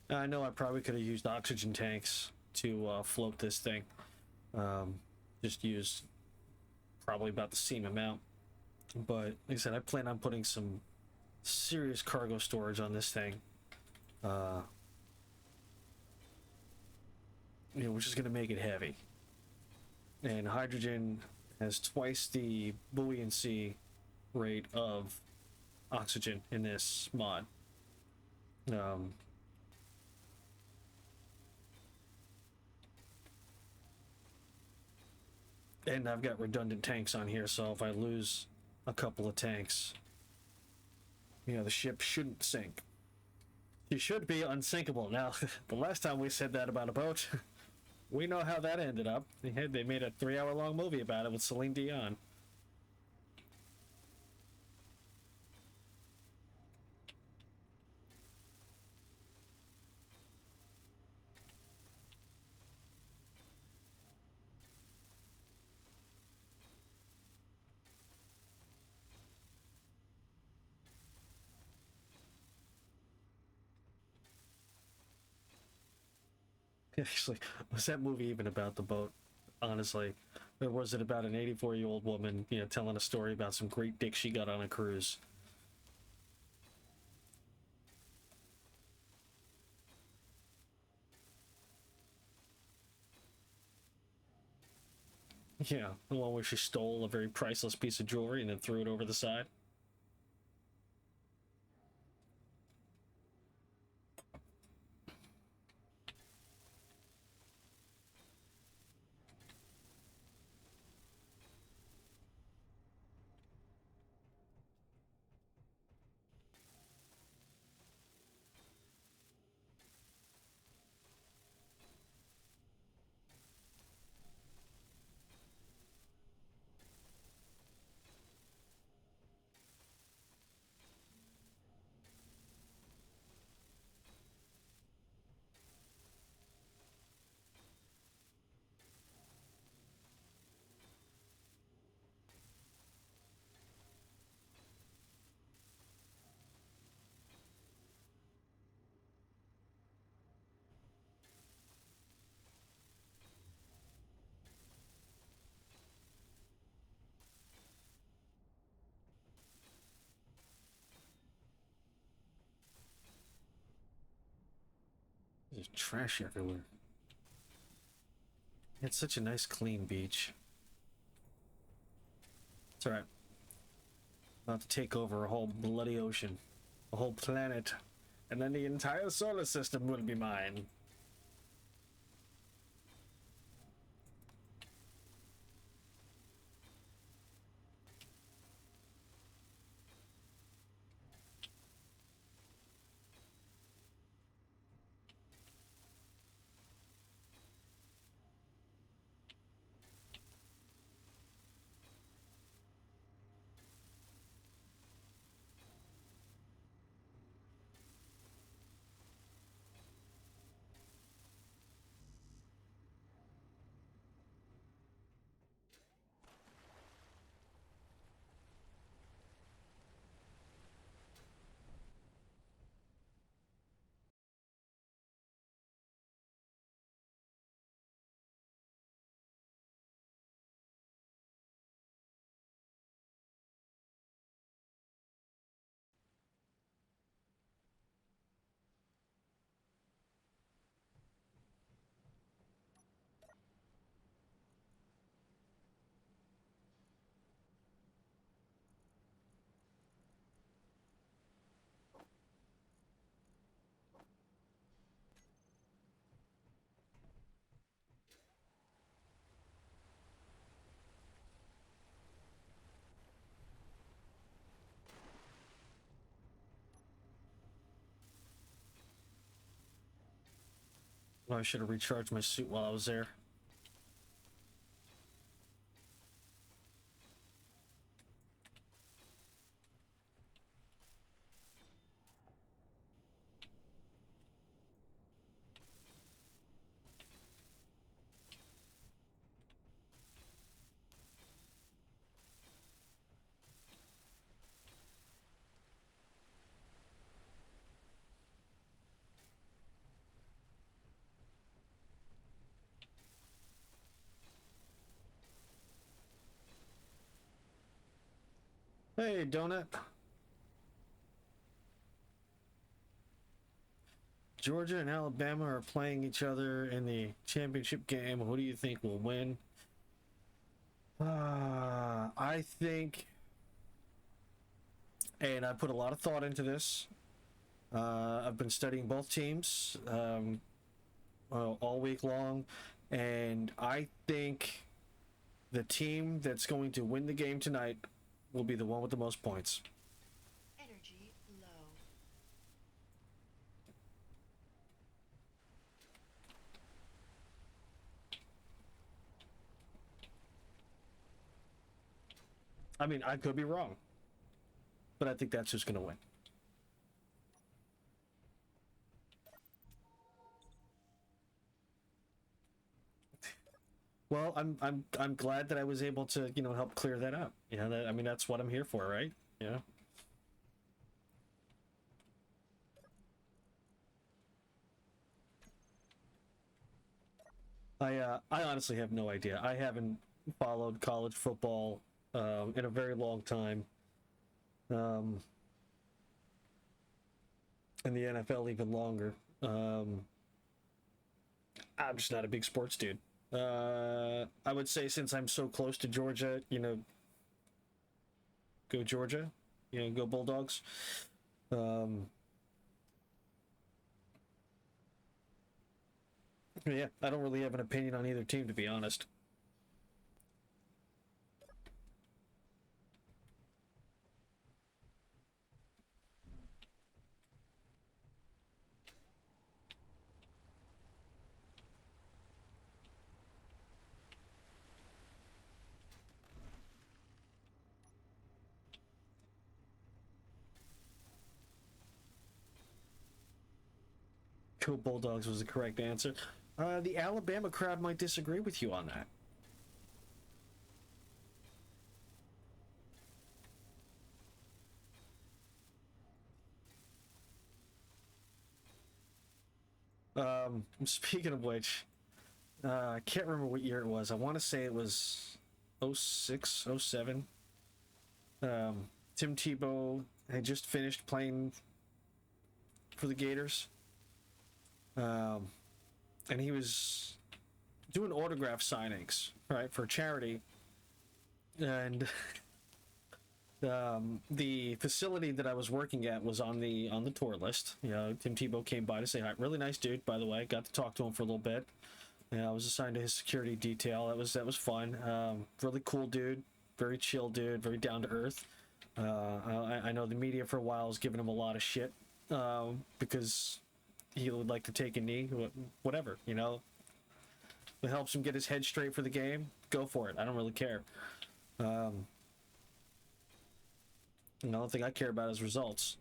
I know I probably could have used oxygen tanks to float this thing. Just used probably about the same amount. But like I said, I plan on putting some serious cargo storage on this thing. Which is going to make it heavy. And hydrogen has twice the buoyancy rate of oxygen in this mod. And I've got redundant tanks on here, so if I lose a couple of tanks, the ship shouldn't sink. She should be unsinkable. Now, the last time we said that about a boat, we know how that ended up. They made a 3-hour-long movie about it with Celine Dion. Actually, was that movie even about the boat? Honestly, or was it about an 84-year-old woman, telling a story about some great dick she got on a cruise? Yeah, the one where she stole a very priceless piece of jewelry and then threw it over the side. There's trash everywhere. It's such a nice clean beach. It's alright. About to take over a whole bloody ocean. A whole planet. And then the entire solar system will be mine. Oh, I should have recharged my suit while I was there. Hey, Donut. Georgia and Alabama are playing each other in the championship game. Who do you think will win? I think, and I put a lot of thought into this. I've been studying both teams all week long, and I think the team that's going to win the game tonight will be the one with the most points. Energy low. I mean, I could be wrong, but I think that's who's going to win. Well, I'm glad that I was able to, help clear that up. I mean, that's what I'm here for, right? Yeah. I honestly have no idea. I haven't followed college football in a very long time. And the NFL even longer. I'm just not a big sports dude. I would say since I'm so close to Georgia, go Georgia, go Bulldogs. Yeah, I don't really have an opinion on either team, to be honest. Go Bulldogs was the correct answer. The Alabama crowd might disagree with you on that. Speaking of which, I can't remember what year it was. I want to say it was 06, 07. Tim Tebow had just finished playing for the Gators. um, and he was doing autograph signings, right, for charity, and the facility that I was working at was on the tour list. You know, Tim Tebow came by to say hi. Really nice dude, by the way. Got to talk to him for a little bit. Yeah, I was assigned to his security detail. That was fun. Really cool dude, very chill dude, very down to earth. I know the media for a while has given him a lot of shit because he would like to take a knee, whatever, you know. It helps him get his head straight for the game. Go for it. I don't really care. The only thing I care about is results,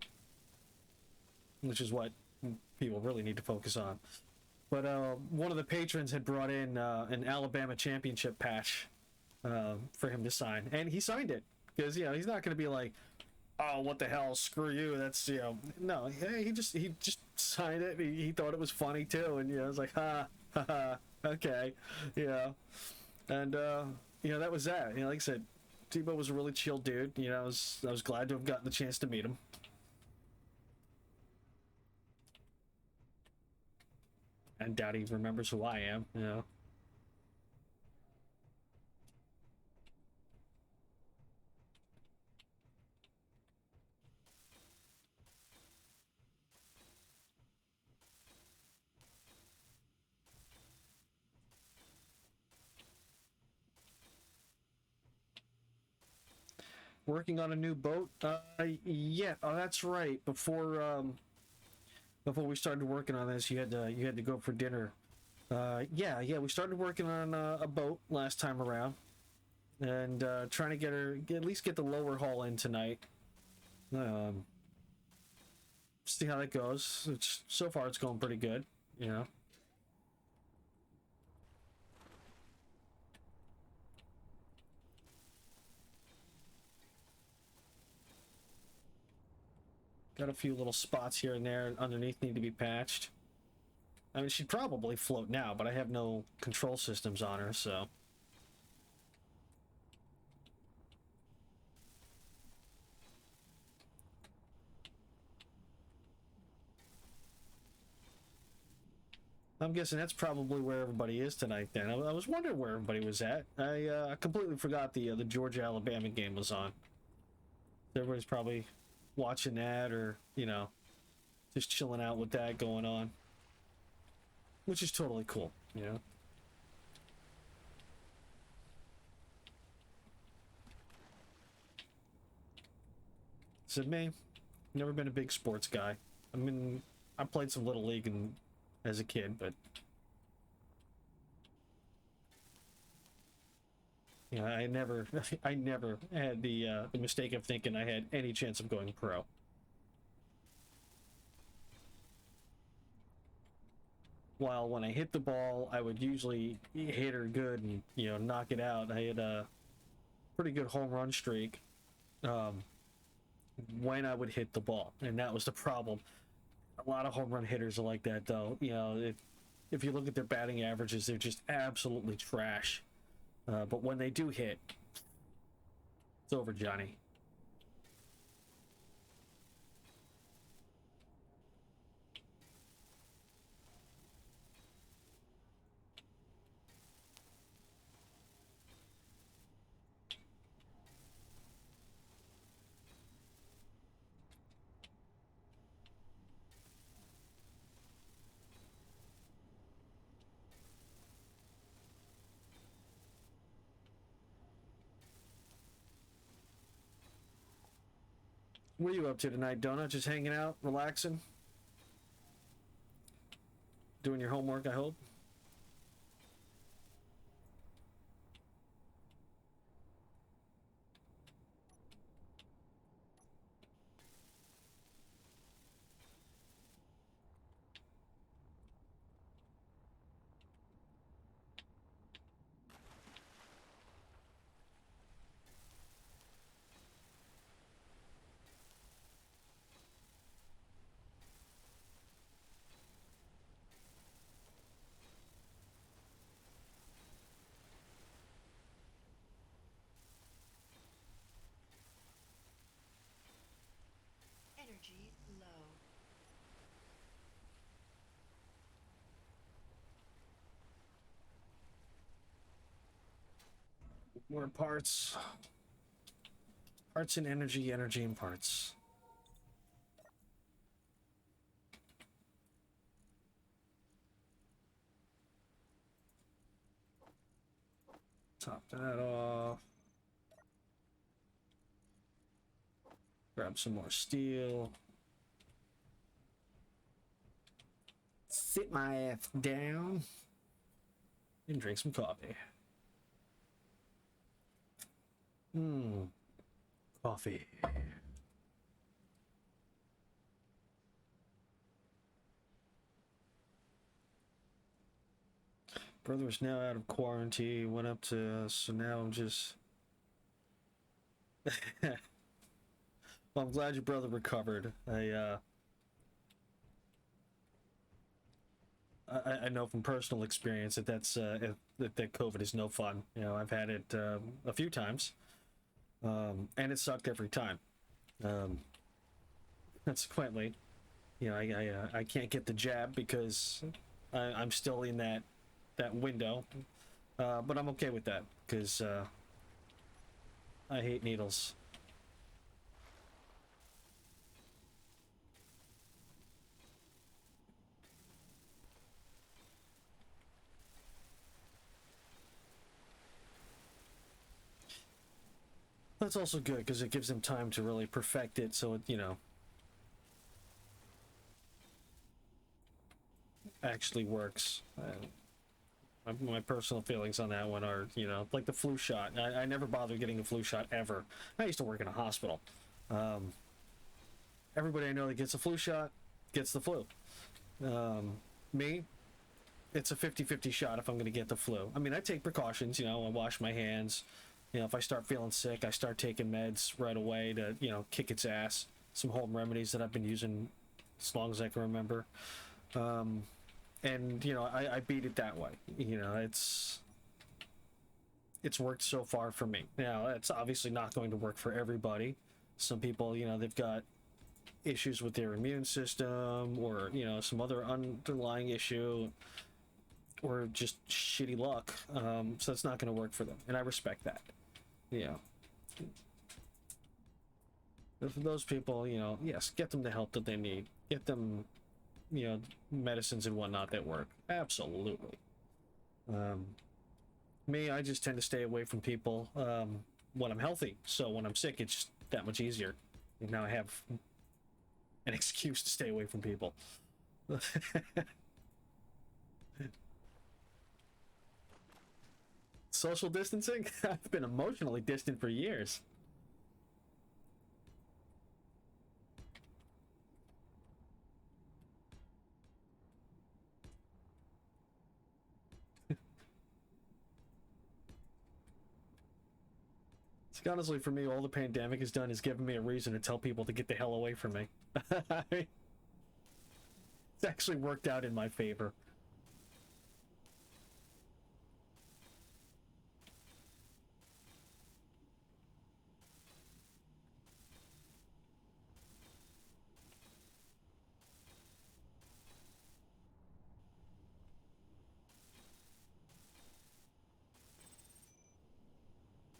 which is what people really need to focus on. But one of the patrons had brought in an Alabama championship patch for him to sign, and he signed it because, you know, he's not going to be like, oh, what the hell, screw you. That's, you know, no. He just signed it. He thought it was funny too, and, you know, I was like, ha ha, okay, you know, and you know, that was that. You know, like I said, Tebow was a really chill dude. You know, I was glad to have gotten the chance to meet him. And doubt he remembers who I am. You know. Working on a new boat? Yeah. Oh, that's right. Before we started working on this, you had to go for dinner. Yeah. We started working on a boat last time around, and trying to at least get the lower hull in tonight. See how that goes. So far it's going pretty good. You know. Got a few little spots here and there underneath need to be patched. I mean, she'd probably float now, but I have no control systems on her, so. I'm guessing that's probably where everybody is tonight then. I was wondering where everybody was at. I completely forgot the Georgia-Alabama game was on. Everybody's probably watching that, or, you know, just chilling out with that going on. Which is totally cool, you know? Said me, never been a big sports guy. I mean, I played some Little League as a kid, but you know, I never had the mistake of thinking I had any chance of going pro. While when I hit the ball, I would usually hit her good and, you know, knock it out. I had a pretty good home run streak when I would hit the ball, and that was the problem. A lot of home run hitters are like that, though. You know, if you look at their batting averages, they're just absolutely trash. But when they do hit, it's over, Johnny. What are you up to tonight, Donut? Just hanging out, relaxing? Doing your homework, I hope? Energy low. More parts. Parts and energy, energy and parts. Top that off. Grab some more steel. Sit my ass down. And drink some coffee. Coffee. Brother is now out of quarantine. Went up to so now I'm just. Well, I'm glad your brother recovered. I know from personal experience that that COVID is no fun. You know, I've had it a few times, and it sucked every time. Consequently, you know, I can't get the jab because I'm still in that window, but I'm okay with that because I hate needles. That's also good because it gives them time to really perfect it, so it, you know, actually works. My personal feelings on that one are, you know, like the flu shot. I never bothered getting a flu shot ever. I used to work in a hospital. Everybody I know that gets a flu shot gets the flu. Me, it's a 50-50 shot if I'm going to get the flu. I mean, I take precautions, you know, I wash my hands. You know, if I start feeling sick, I start taking meds right away to, you know, kick its ass. Some home remedies that I've been using as long as I can remember. And, you know, I beat it that way. You know, it's worked so far for me. Now, it's obviously not going to work for everybody. Some people, you know, they've got issues with their immune system or, you know, some other underlying issue or just shitty luck. So it's not going to work for them. And I respect that. You know. But for those people, you know, yes, get them the help that they need. Get them, you know, medicines and whatnot that work. Absolutely. Me, I just tend to stay away from people when I'm healthy. So when I'm sick, it's just that much easier. And now I have an excuse to stay away from people. Social distancing? I've been emotionally distant for years. Honestly, for me, all the pandemic has done is given me a reason to tell people to get the hell away from me. It's actually worked out in my favor.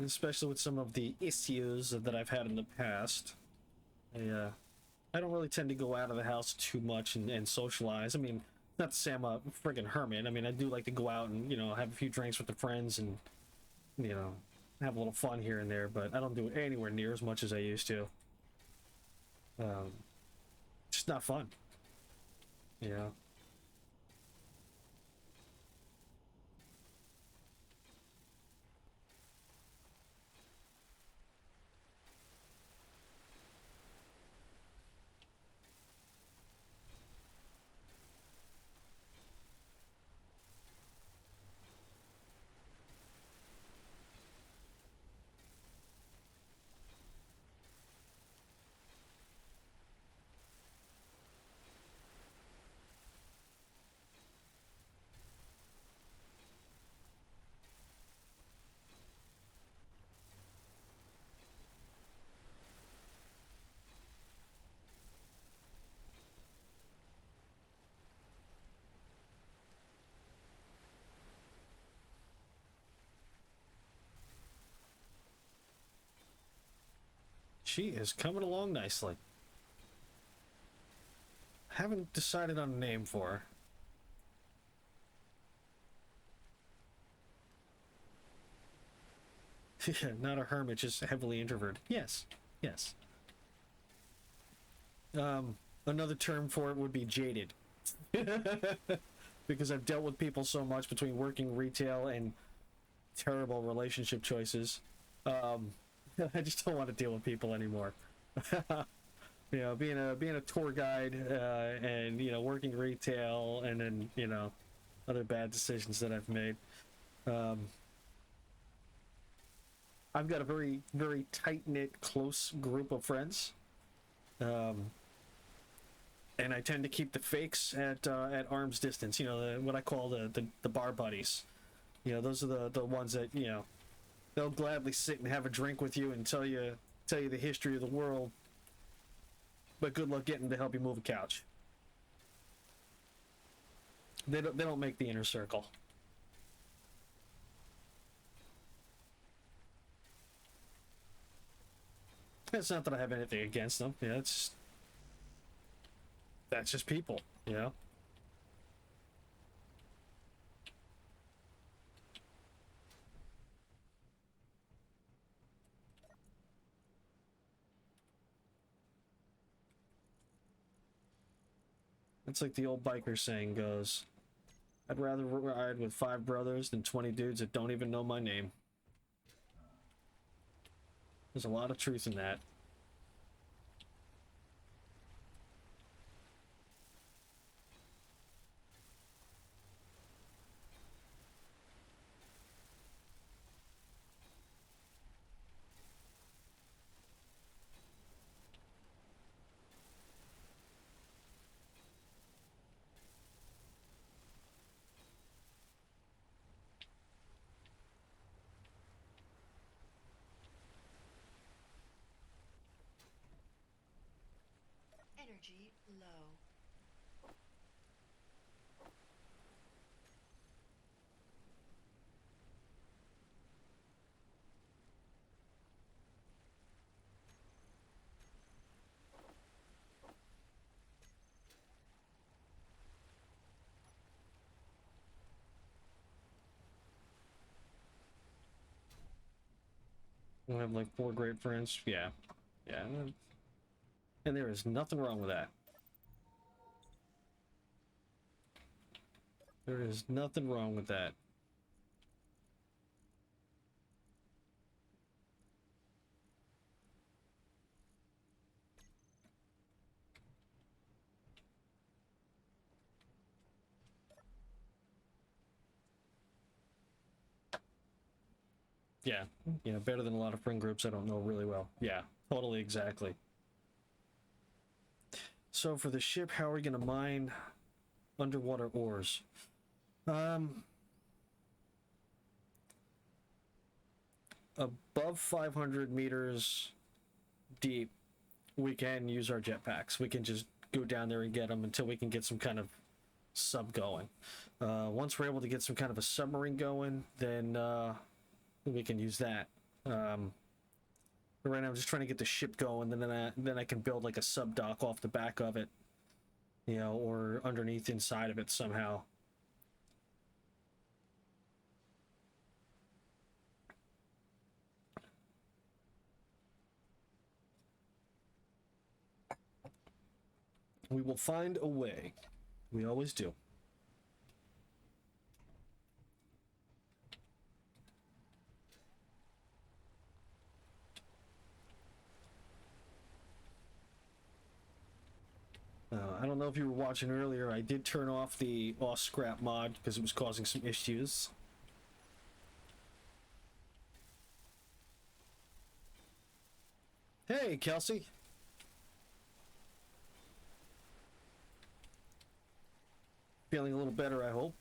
Especially with some of the issues that I've had in the past. I don't really tend to go out of the house too much and socialize. I mean, not to say I'm a friggin' hermit. I mean, I do like to go out and, you know, have a few drinks with the friends and, you know, have a little fun here and there, but I don't do it anywhere near as much as I used to. Just not fun. You know? she is coming along nicely. Haven't decided on a name for her. Yeah, not a hermit, just heavily introverted. Yes, yes. Another term for it would be jaded. Because I've dealt with people so much between working retail and terrible relationship choices. I just don't want to deal with people anymore. You know, being a tour guide and working retail, and then other bad decisions that I've made. I've got a very, very tight-knit, close group of friends. And I tend to keep the fakes at arm's distance. What I call the bar buddies. Those are the ones that they'll gladly sit and have a drink with you and tell you the history of the world. But good luck getting to help you move a couch. They don't make the inner circle. It's not that I have anything against them. That's just people, It's like the old biker saying goes, I'd rather ride with 5 brothers than 20 dudes that don't even know my name. There's a lot of truth in that. Energy low. I have like 4 great friends. Yeah. And there is nothing wrong with that. There is nothing wrong with that. Yeah, better than a lot of friend groups I don't know really well. Yeah, totally, exactly. So for the ship, how are we going to mine underwater ores? Above 500 meters deep, we can use our jetpacks. We can just go down there and get them until we can get some kind of sub going. Once we're able to get some kind of a submarine going, then we can use that. But right now I'm just trying to get the ship going, and then I can build like a sub dock off the back of it, or underneath inside of it somehow. We will find a way. We always do. I don't know if you were watching earlier. I did turn off the scrap mod because it was causing some issues. Hey, Kelsey. Feeling a little better, I hope.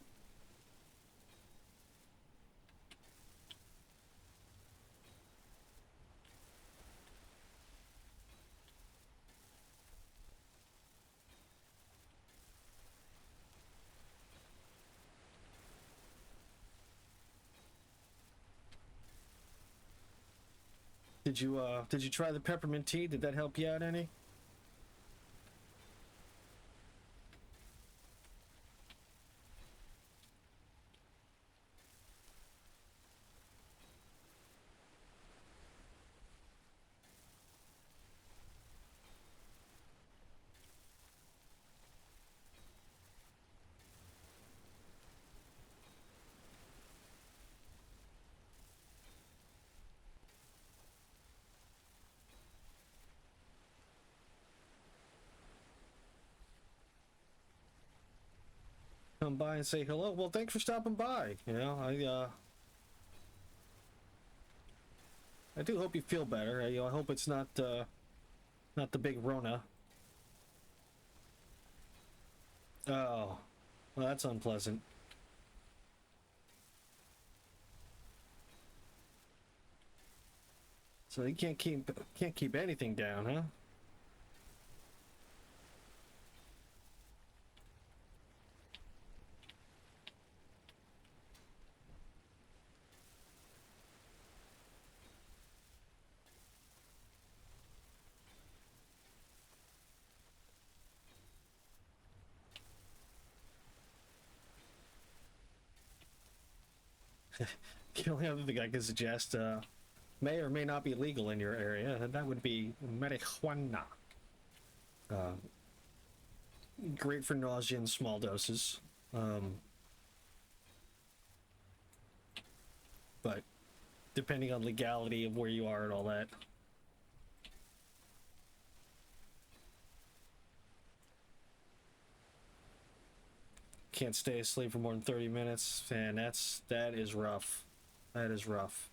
Did you try the peppermint tea? Did that help you out any? Come by and say hello. Well, thanks for stopping by. You know, I do hope you feel better. I hope it's not the big Rona. Oh, well, that's unpleasant. So you can't keep anything down, huh? The only other thing I can suggest may or may not be legal in your area, and that would be marijuana. Uh, Great for nausea in small doses, but depending on legality of where you are and all that. Can't stay asleep for more than 30 minutes, and that is rough. That is rough.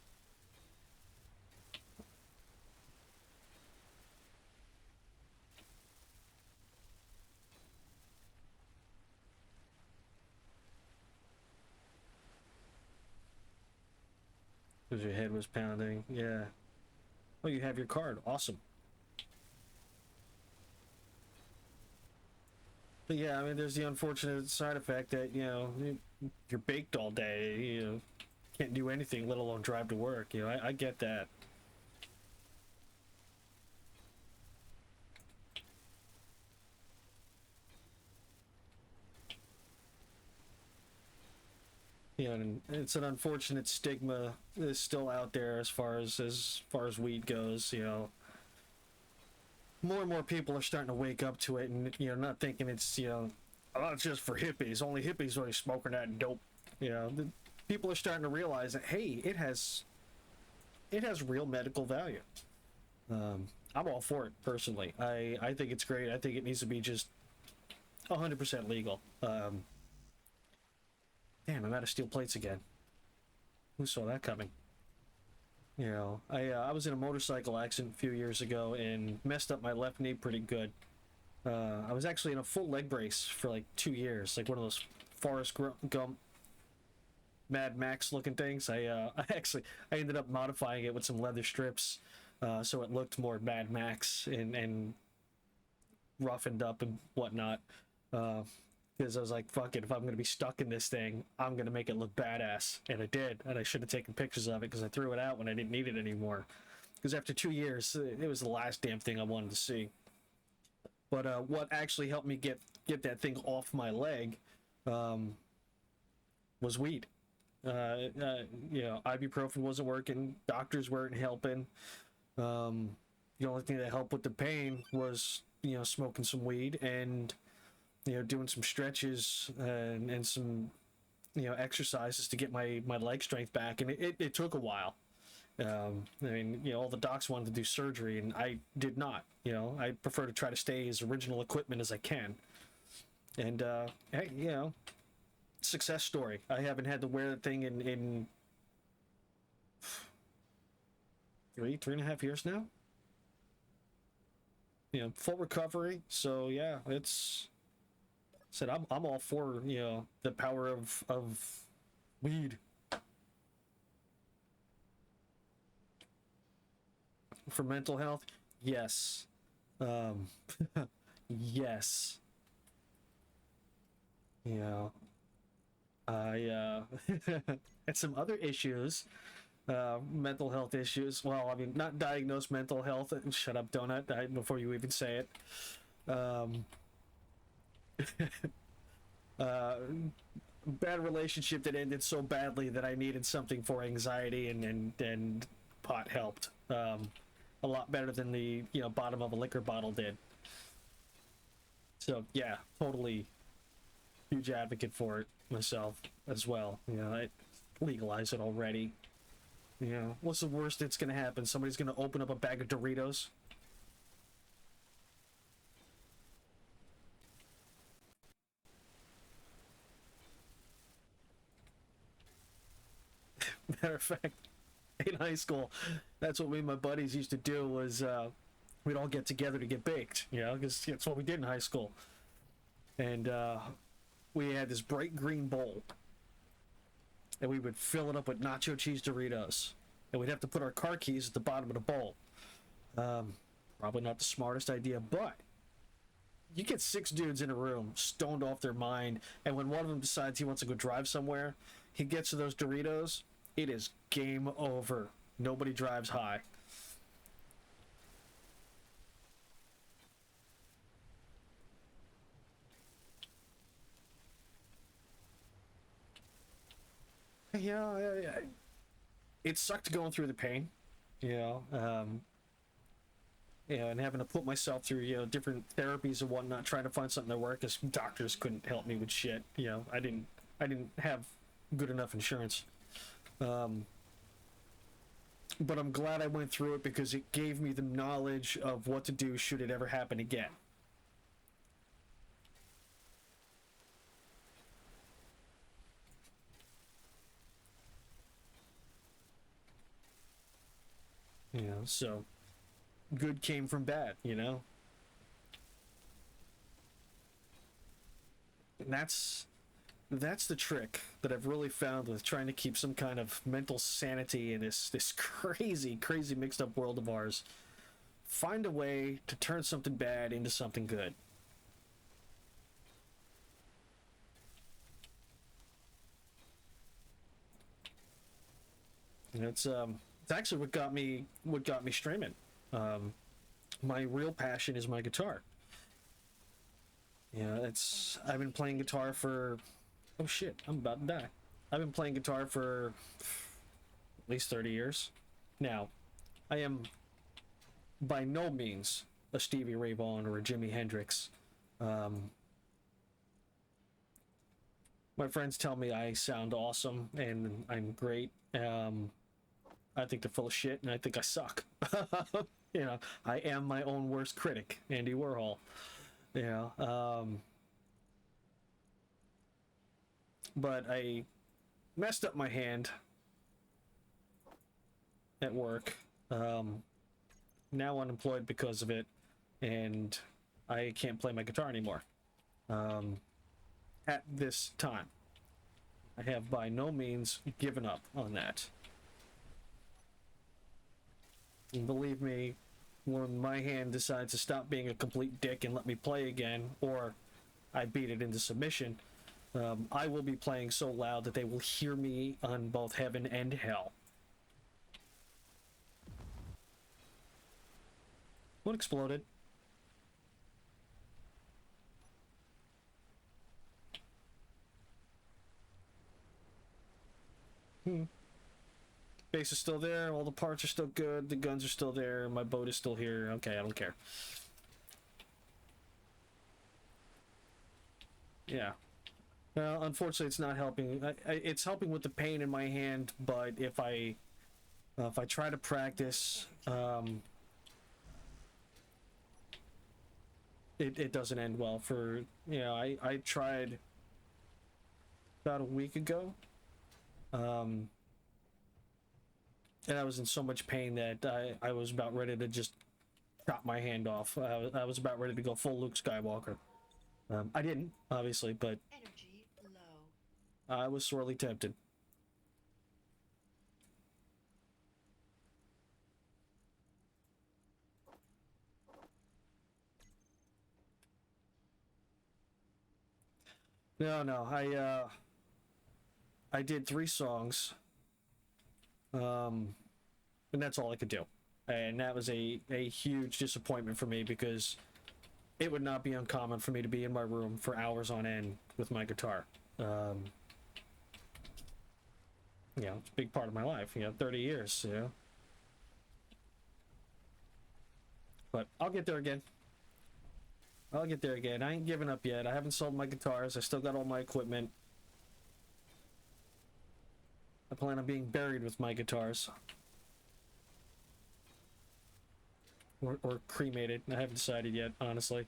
Because your head was pounding. Yeah. Oh, you have your card. Awesome. But yeah, I mean, there's the unfortunate side effect that, you're baked all day. Can't do anything, let alone drive to work. I get that. And it's an unfortunate stigma is still out there as far as weed goes. More and more people are starting to wake up to it, and not thinking it's oh, it's just for hippies. Only hippies are smoking that dope. People are starting to realize that, hey, it has real medical value. I'm all for it personally. I think it's great. I think it needs to be just 100% legal. Damn, I'm out of steel plates again. Who saw that coming? I was in a motorcycle accident a few years ago and messed up my left knee pretty good. I was actually in a full leg brace for like 2 years, like one of those Forrest Gump Mad Max looking things. I ended up modifying it with some leather strips, so it looked more Mad Max and roughened up and whatnot. Because I was like, fuck it, if I'm gonna be stuck in this thing, I'm gonna make it look badass, and I did. And I should have taken pictures of it because I threw it out when I didn't need it anymore. Because after 2 years, it was the last damn thing I wanted to see. But what actually helped me get that thing off my leg was weed. Ibuprofen wasn't working, doctors weren't helping. The only thing that helped with the pain was smoking some weed and doing some stretches and some exercises to get my leg strength back, and it took a while. All the docs wanted to do surgery, and I did not. I prefer to try to stay as original equipment as I can. And hey, success story. I haven't had to wear the thing in 3.5 years now. Full recovery. So yeah, it's said I'm all for the power of weed. For mental health, yes. Yes. I had some other issues mental health issues. Well, I mean, not diagnosed mental health. Shut up, donut, before you even say it. Um, uh, Bad relationship that ended so badly that I needed something for anxiety, and pot helped. A lot better than the bottom of a liquor bottle did. So yeah, totally huge advocate for it myself as well. I legalize it already. What's the worst that's gonna happen? Somebody's gonna open up a bag of Doritos. Matter of fact, in high school, that's what me and my buddies used to do. Was we'd all get together to get baked, because that's what we did in high school. And we had this bright green bowl, and we would fill it up with nacho cheese Doritos, and we'd have to put our car keys at the bottom of the bowl. Probably not the smartest idea, but you get 6 dudes in a room, stoned off their mind, and when one of them decides he wants to go drive somewhere, he gets to those Doritos, it is game over. Nobody drives high. Yeah, it sucked going through the pain, and having to put myself through different therapies and whatnot, trying to find something that worked because doctors couldn't help me with shit. I didn't have good enough insurance. But I'm glad I went through it because it gave me the knowledge of what to do should it ever happen again. So good came from bad, And that's the trick that I've really found with trying to keep some kind of mental sanity in this crazy mixed up world of ours. Find a way to turn something bad into something good. It's actually what got me streaming. My real passion is my guitar. I've been playing guitar for, oh shit, I'm about to die. I've been playing guitar for at least 30 years. Now, I am by no means a Stevie Ray Vaughan or a Jimi Hendrix. My friends tell me I sound awesome and I'm great. I think they're full of shit and I think I suck. I am my own worst critic, Andy Warhol. But I messed up my hand at work. Now unemployed because of it, and I can't play my guitar anymore. At this time, I have by no means given up on that. And believe me, when my hand decides to stop being a complete dick and let me play again, or I beat it into submission, I will be playing so loud that they will hear me on both heaven and hell. What exploded? Base is still there, all the parts are still good, the guns are still there, my boat is still here. Okay, I don't care. Yeah. Well, unfortunately, it's not helping. It's helping with the pain in my hand, but if I try to practice, it doesn't end well. I tried about a week ago, and I was in so much pain that I was about ready to just chop my hand off. I was about ready to go full Luke Skywalker. I didn't, obviously, but Energy low. I was sorely tempted. No, I did 3 songs. And that's all I could do. And that was a huge disappointment for me because it would not be uncommon for me to be in my room for hours on end with my guitar. You know, it's a big part of my life, 30 years, But I'll get there again. I'll get there again. I ain't giving up yet. I haven't sold my guitars. I still got all my equipment. I plan on being buried with my guitars. Or cremated. I haven't decided yet, honestly.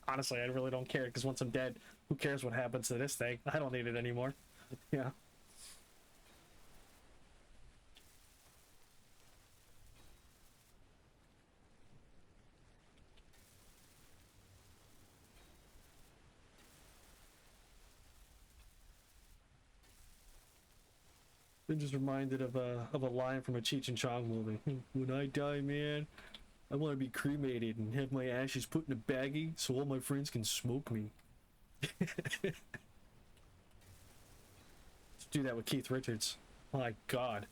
Honestly, I really don't care, because once I'm dead, who cares what happens to this thing? I don't need it anymore. Yeah. I'm just reminded of a line from a Cheech and Chong movie. When I die, man, I want to be cremated and have my ashes put in a baggie so all my friends can smoke me. Let's do that with Keith Richards. My God.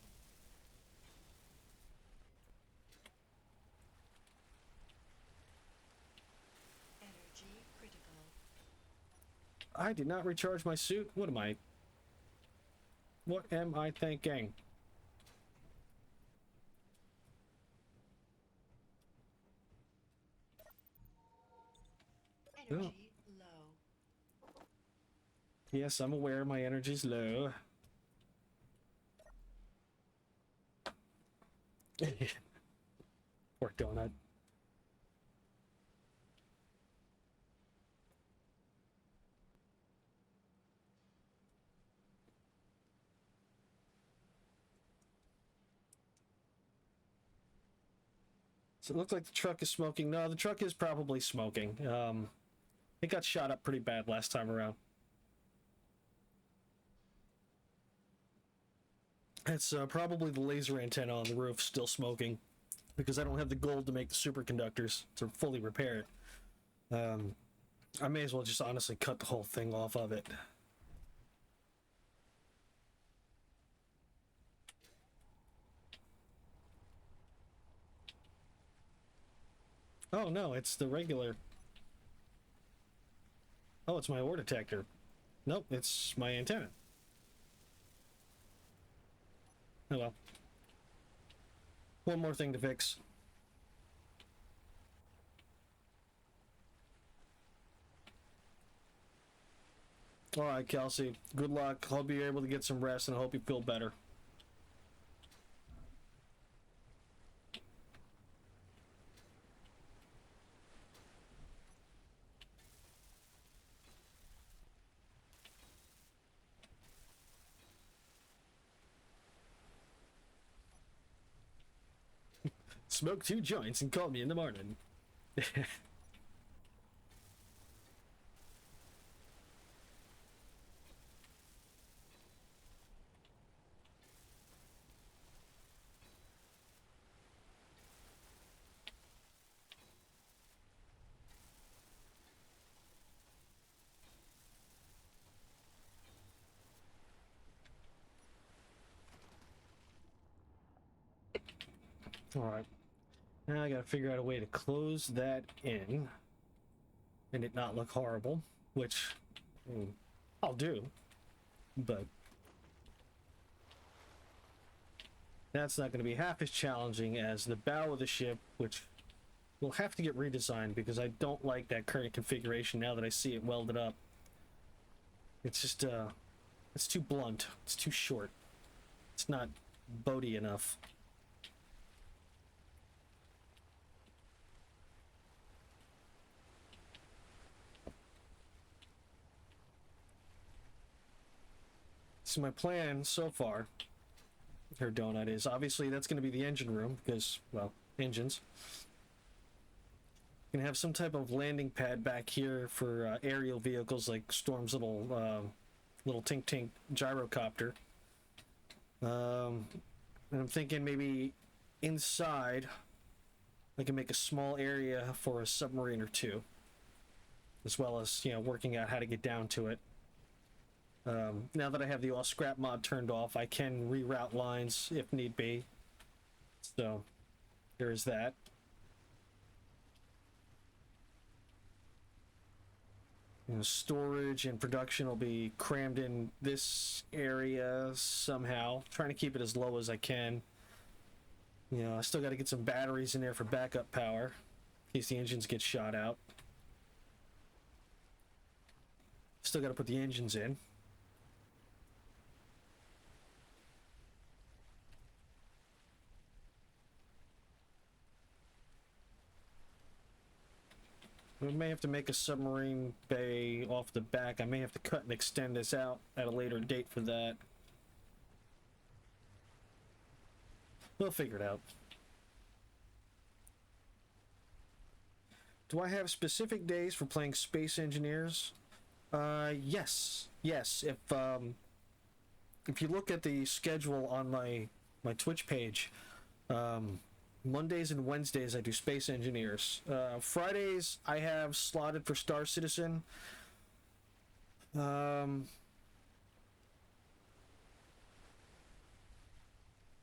Energy critical. I did not recharge my suit. What am I thinking? Energy low. Yes, I'm aware my energy's low. Poor donut. So it looks like the truck is smoking. No, the truck is probably smoking. It got shot up pretty bad last time around. It's probably the laser antenna on the roof still smoking, because I don't have the gold to make the superconductors to fully repair it. I may as well just honestly cut the whole thing off of it. Oh no, it's the regular. Oh, it's my ore detector. Nope, it's my antenna. Oh well. One more thing to fix. Alright, Kelsey. Good luck. Hope you're able to get some rest, and I hope you feel better. Smoke 2 joints and call me in the morning. Alright. Now I gotta figure out a way to close that in and it not look horrible, which I'll do, but that's not going to be half as challenging as the bow of the ship, which will have to get redesigned because I don't like that current configuration now that I see it welded up. It's just, it's too blunt. It's too short. It's not boaty enough. So my plan so far, her donut, is obviously that's going to be the engine room because, well, engines. Gonna have some type of landing pad back here for aerial vehicles like Storm's little Tink Tink gyrocopter. And I'm thinking maybe inside I can make a small area for a submarine or two, as well as, you know, working out how to get down to it. Now that I have the all scrap mod turned off, I can reroute lines if need be. So there is that. You know, storage and production will be crammed in this area somehow. Trying to keep it as low as I can. You know, I still got to get some batteries in there for backup power in case the engines get shot out. Still got to put the engines in. We may have to make a submarine bay off the back. I may have to cut and extend this out at a later date for that. We'll figure it out. Do I have specific days for playing Space Engineers? Yes. Yes. If you look at the schedule on my Twitch page, Mondays and Wednesdays I do Space Engineers. Fridays I have slotted for Star Citizen.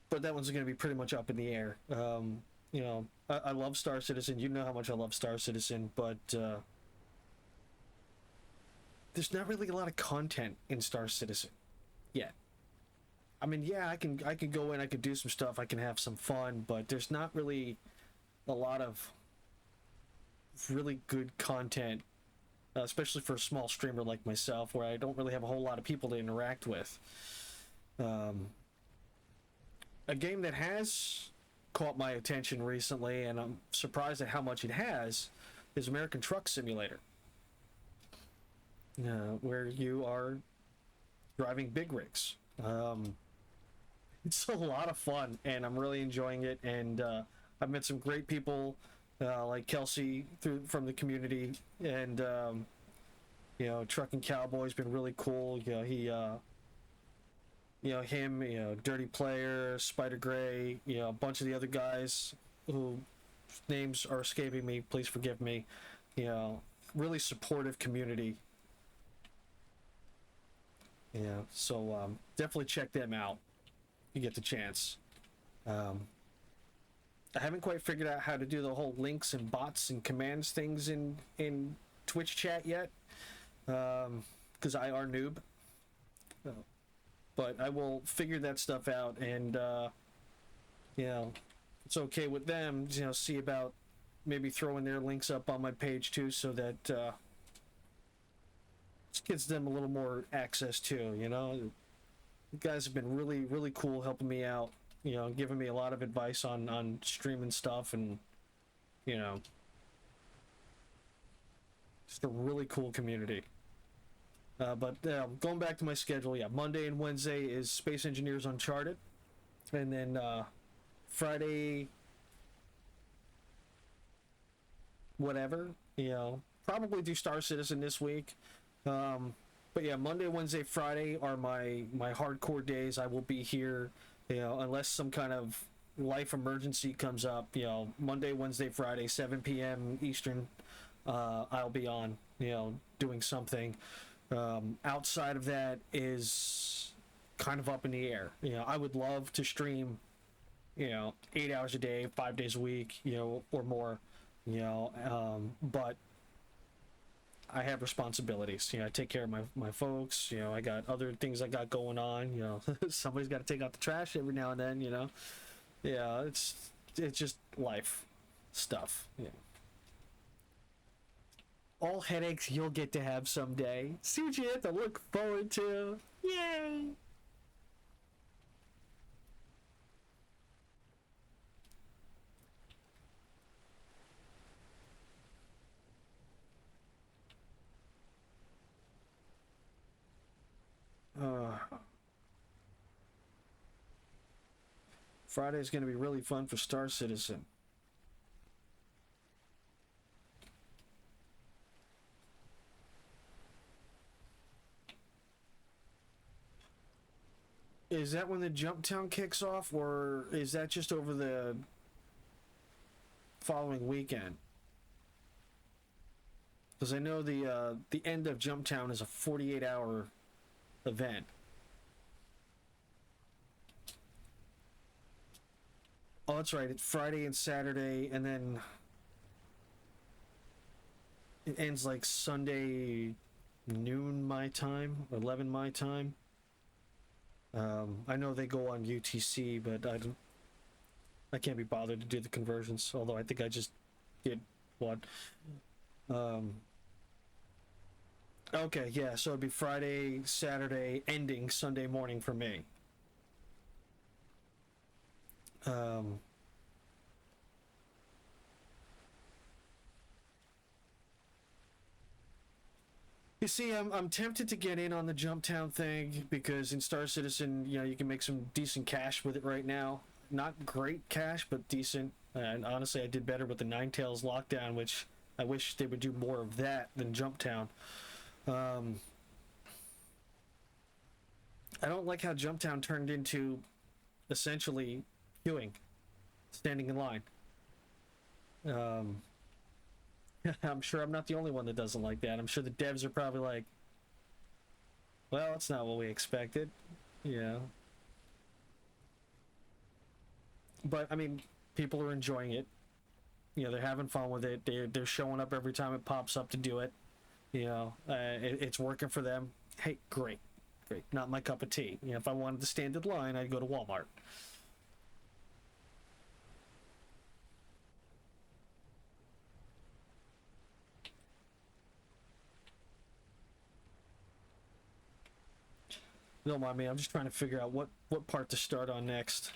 But that one's going to be pretty much up in the air. You know, I love Star Citizen. You know how much I love Star Citizen, but there's not really a lot of content in Star Citizen yet. I mean, yeah, I can go in, I could do some stuff, I can have some fun, but there's not really a lot of really good content, especially for a small streamer like myself, where I don't really have a whole lot of people to interact with. A game that has caught my attention recently, and I'm surprised at how much it has, is American Truck Simulator, where you are driving big rigs. It's a lot of fun, and I'm really enjoying it. And I've met some great people, like Kelsey from the community, and you know, Trucking Cowboy's been really cool. You know, he, him, Dirty Player, Spider Gray, a bunch of the other guys who names are escaping me. Please forgive me. Really supportive community. So definitely check them out. You get the chance. I haven't quite figured out how to do the whole links and bots and commands things in Twitch chat yet, because I are noob. But I will figure that stuff out, and it's okay with them. See about maybe throwing their links up on my page too, so that this gives them a little more access too. You guys have been really, really cool helping me out, giving me a lot of advice on streaming stuff, and, just a really cool community. But going back to my schedule, Monday and Wednesday is Space Engineers Uncharted, and then Friday, whatever, probably do Star Citizen this week. But yeah, Monday, Wednesday, Friday are my hardcore days. I will be here, unless some kind of life emergency comes up. Monday, Wednesday, Friday, 7 p.m. Eastern, I'll be on, doing something. Outside of that is kind of up in the air. I would love to stream, 8 hours a day, 5 days a week, or more, but I have responsibilities. I take care of my folks. I got other things I got going on. Somebody's got to take out the trash every now and then. It's just life stuff. All headaches you'll get to have someday. See what you have to look forward to. Yay! Friday's going to be really fun for Star Citizen. Is that when the Jump Town kicks off, or is that just over the following weekend? Because I know the end of Jump Town is a 48-hour event. Oh, that's right. It's Friday and Saturday, and then it ends like Sunday noon my time, 11 my time. I know they go on UTC, but I can't be bothered to do the conversions. Although I think I just did one. Okay, yeah. So it'd be Friday, Saturday, ending Sunday morning for me. You see, I'm tempted to get in on the Jump Town thing because in Star Citizen, you know, you can make some decent cash with it right now. Not great cash, but decent. And honestly, I did better with the Ninetales lockdown, which I wish they would do more of that than Jump Town. I don't like how Jump Town turned into essentially queuing, standing in line. I'm sure I'm not the only one that doesn't like that. I'm sure the devs are probably like, well, that's not what we expected. Yeah. But, I mean, people are enjoying it. You know, they're having fun with it. They're showing up every time it pops up to do it. You know, it's working for them. Hey, great. Great. Not my cup of tea. You know, if I wanted to stand in line, I'd go to Walmart. Don't mind me. I'm just trying to figure out what part to start on next.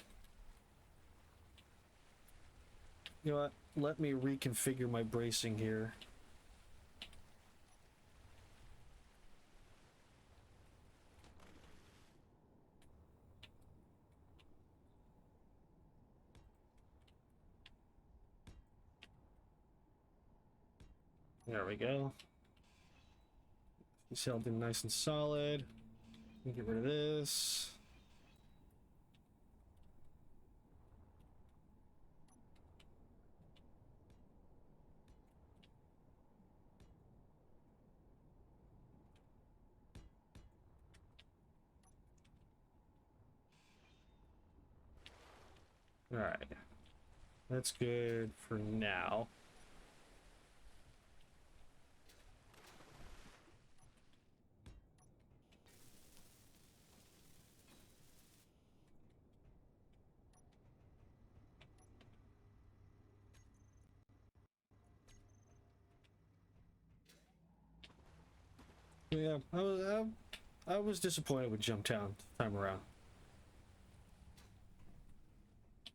You know what? Let me reconfigure my bracing here. There we go. It's held in nice and solid. Get rid of this. All right. That's good for now. Yeah, I was disappointed with Jump Town this time around.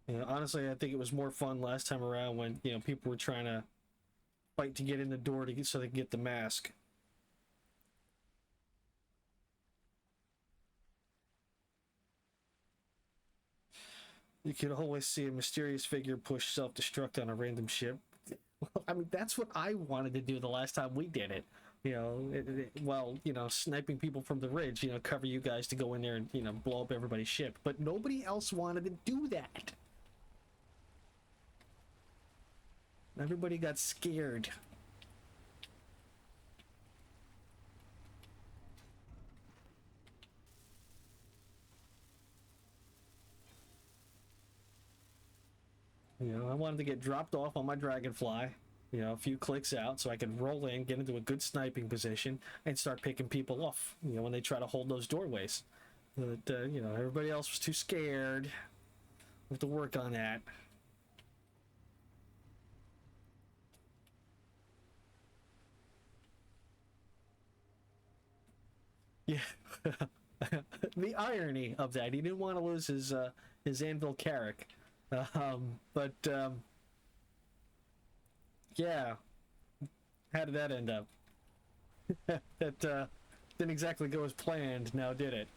You know, honestly, I think it was more fun last time around when, you know, people were trying to fight to get in the door to get so they can get the mask. You could always see a mysterious figure push self-destruct on a random ship. Well, I mean, that's what I wanted to do the last time we did it. You know, well, you know, sniping people from the ridge, you know, cover you guys to go in there and, you know, blow up everybody's ship. But nobody else wanted to do that. Everybody got scared. You know, I wanted to get dropped off on my Dragonfly, you know, a few clicks out so I could roll in, get into a good sniping position, and start picking people off, you know, when they try to hold those doorways. But, you know, everybody else was too scared. We have to work on that. Yeah. The irony of that, he didn't want to lose his Anvil Carrick. But yeah, how did that end up? That didn't exactly go as planned, now did it?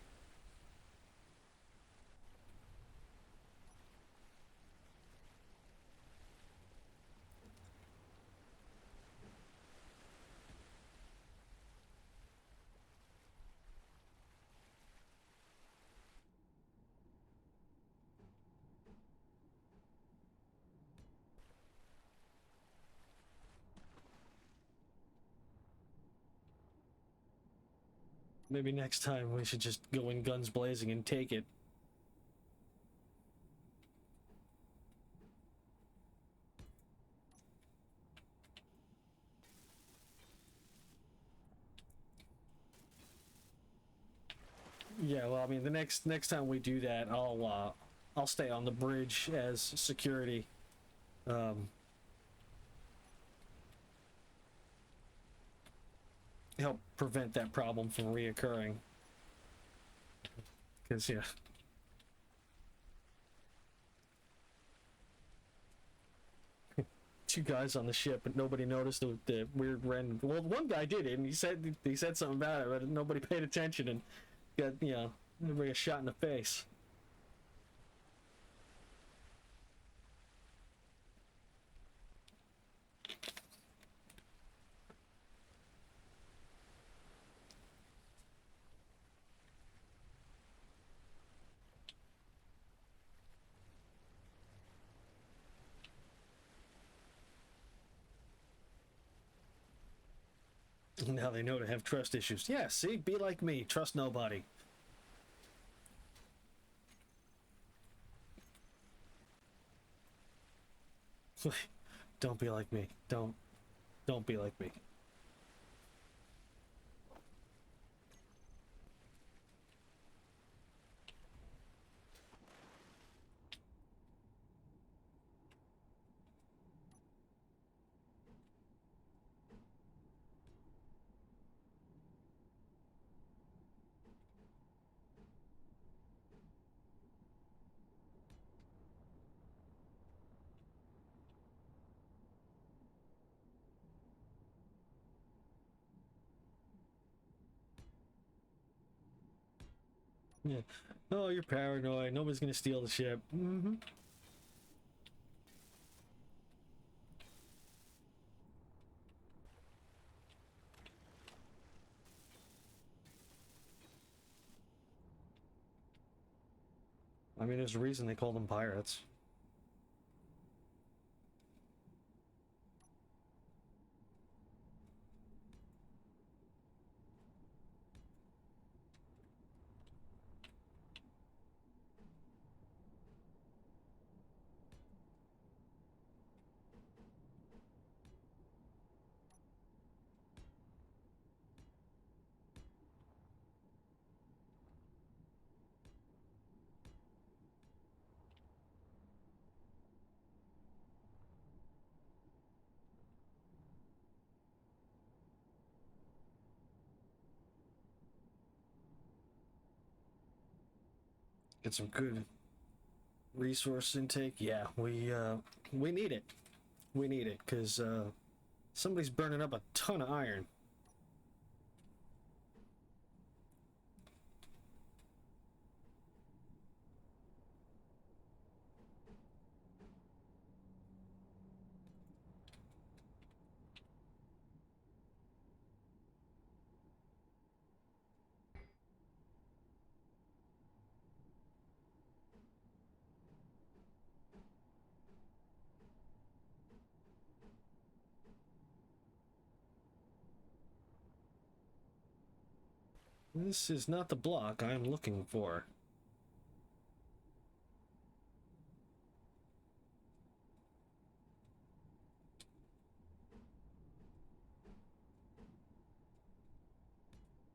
Maybe next time we should just go in guns blazing and take it. Yeah, well, I mean, the next time we do that, I'll stay on the bridge as security. Help prevent that problem from reoccurring. Because, yeah. Two guys on the ship, but nobody noticed the weird random. Well, one guy did it, and he said something about it, but nobody paid attention, and got everybody got shot in the face. Now they know to have trust issues. Yeah, see, be like me, trust nobody. Don't be like me. Don't be like me. Yeah. Oh, you're paranoid. Nobody's gonna steal the ship. Mm-hmm. I mean, there's a reason they call them pirates. Get some good resource intake. Yeah, we need it. We need it because somebody's burning up a ton of iron. This is not the block I'm looking for.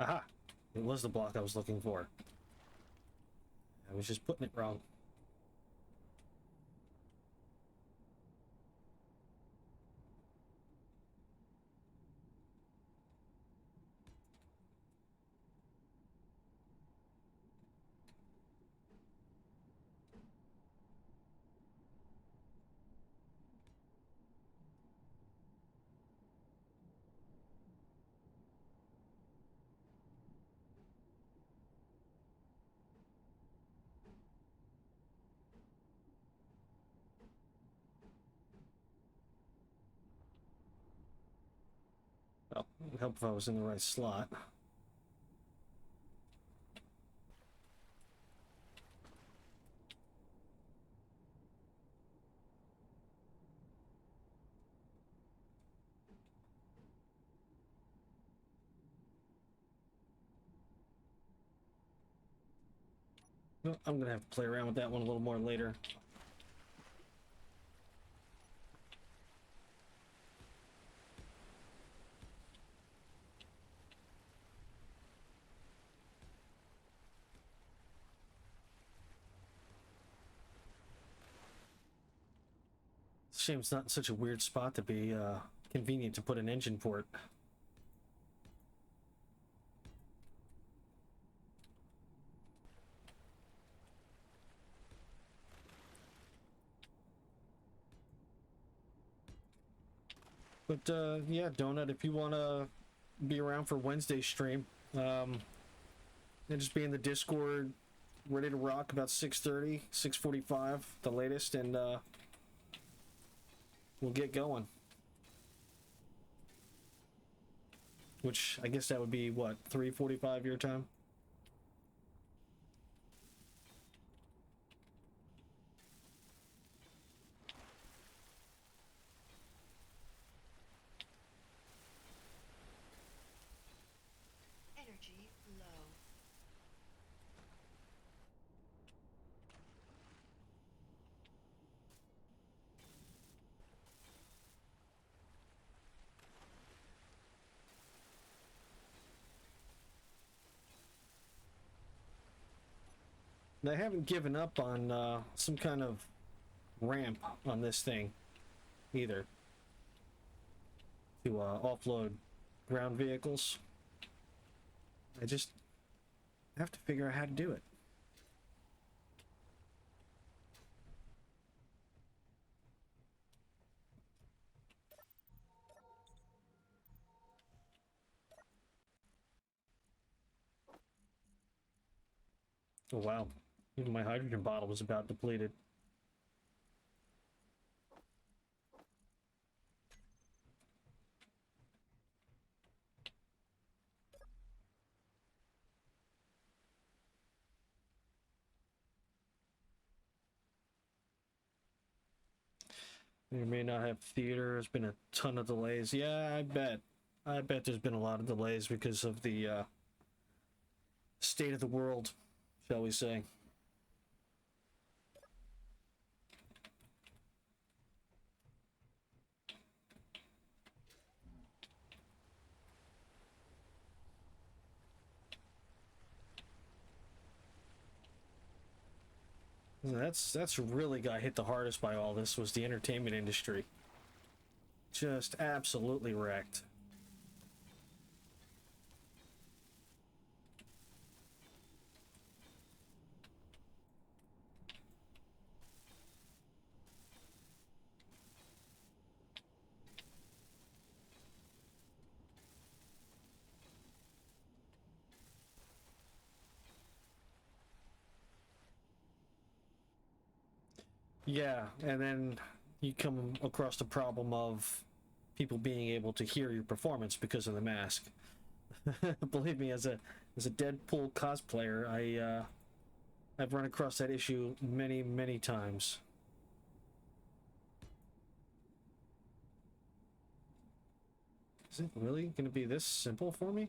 Aha! It was the block I was looking for. I was just putting it wrong. Well, it would help if I was in the right slot. Well, I'm gonna have to play around with that one a little more later. It's a shame it's not in such a weird spot to be convenient to put an engine port. But yeah, Donut, if you want to be around for Wednesday's stream, and just be in the Discord, ready to rock about 6:30, 6:45, the latest, and we'll get going. Which I guess that would be what, 3:45 your time? Energy low. They haven't given up on some kind of ramp on this thing either to offload ground vehicles. I just have to figure out how to do it. Oh wow, even my hydrogen bottle was about depleted. We may not have theater. There's been a ton of delays. Yeah, I bet. I bet there's been a lot of delays because of the state of the world, shall we say. That's really got hit the hardest by all this was the entertainment industry. Just absolutely wrecked. Yeah, and then you come across the problem of people being able to hear your performance because of the mask. Believe me, as a Deadpool cosplayer, I've run across that issue many times. Is it really going to be this simple for me?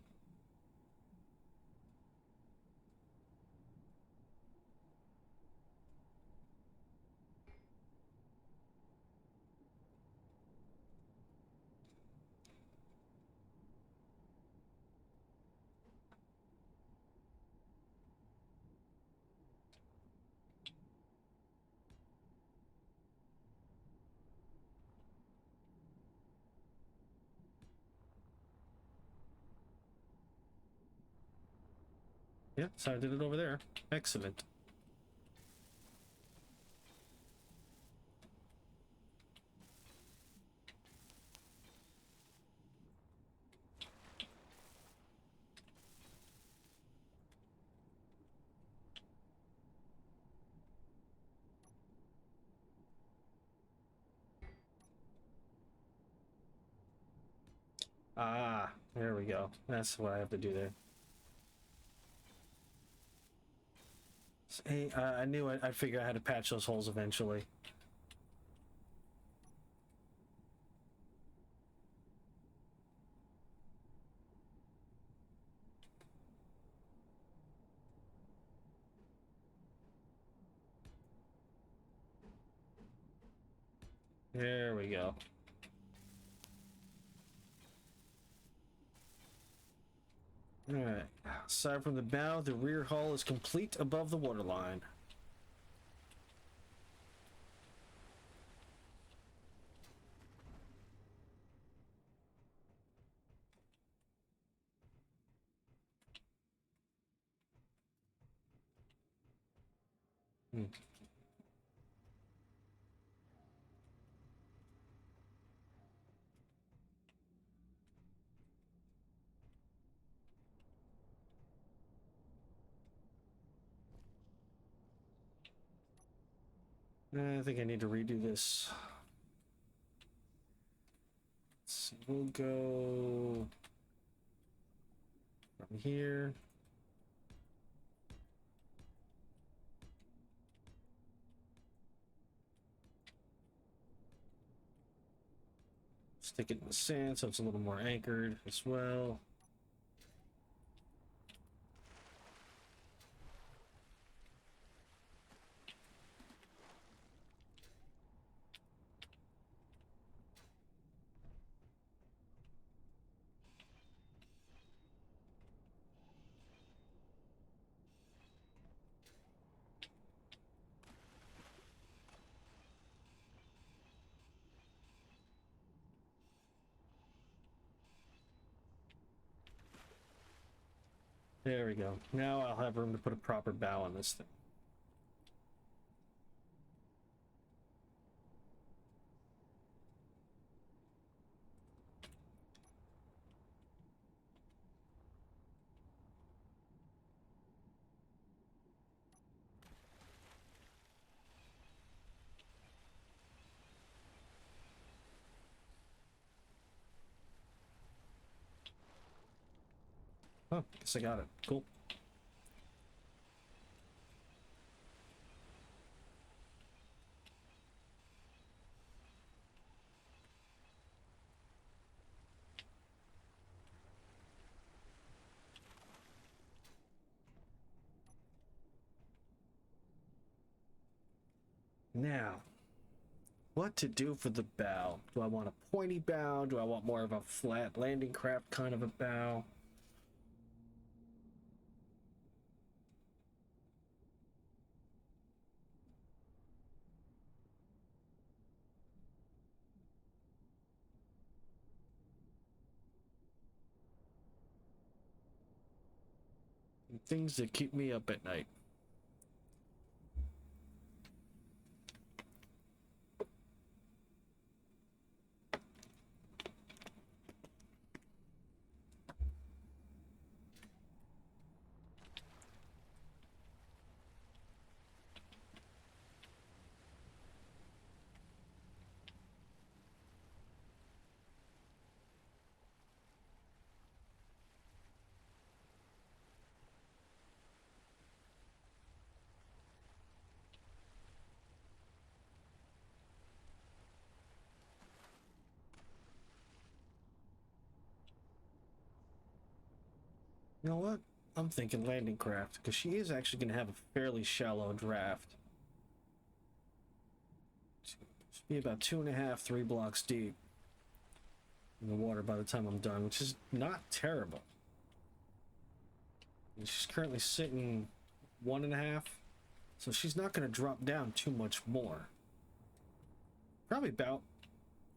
Yeah, so I did it over there. Excellent. Ah, there we go. That's what I have to do there. Hey, I knew I'd figure out how to patch those holes eventually. There we go. Alright. Aside from the bow, the rear hull is complete above the waterline. I think I need to redo this. So we'll go from here. Stick it in the sand so it's a little more anchored as well. There we go. Now I'll have room to put a proper bow on this thing. Oh, guess I got it. Cool. Now, what to do for the bow? Do I want a pointy bow? Do I want more of a flat landing craft kind of a bow? Things that keep me up at night. You know what? I'm thinking landing craft, because she is actually going to have a fairly shallow draft. Should be about 2.5, 3 blocks deep in the water by the time I'm done, which is not terrible. And she's currently sitting 1.5, so she's not going to drop down too much more. Probably about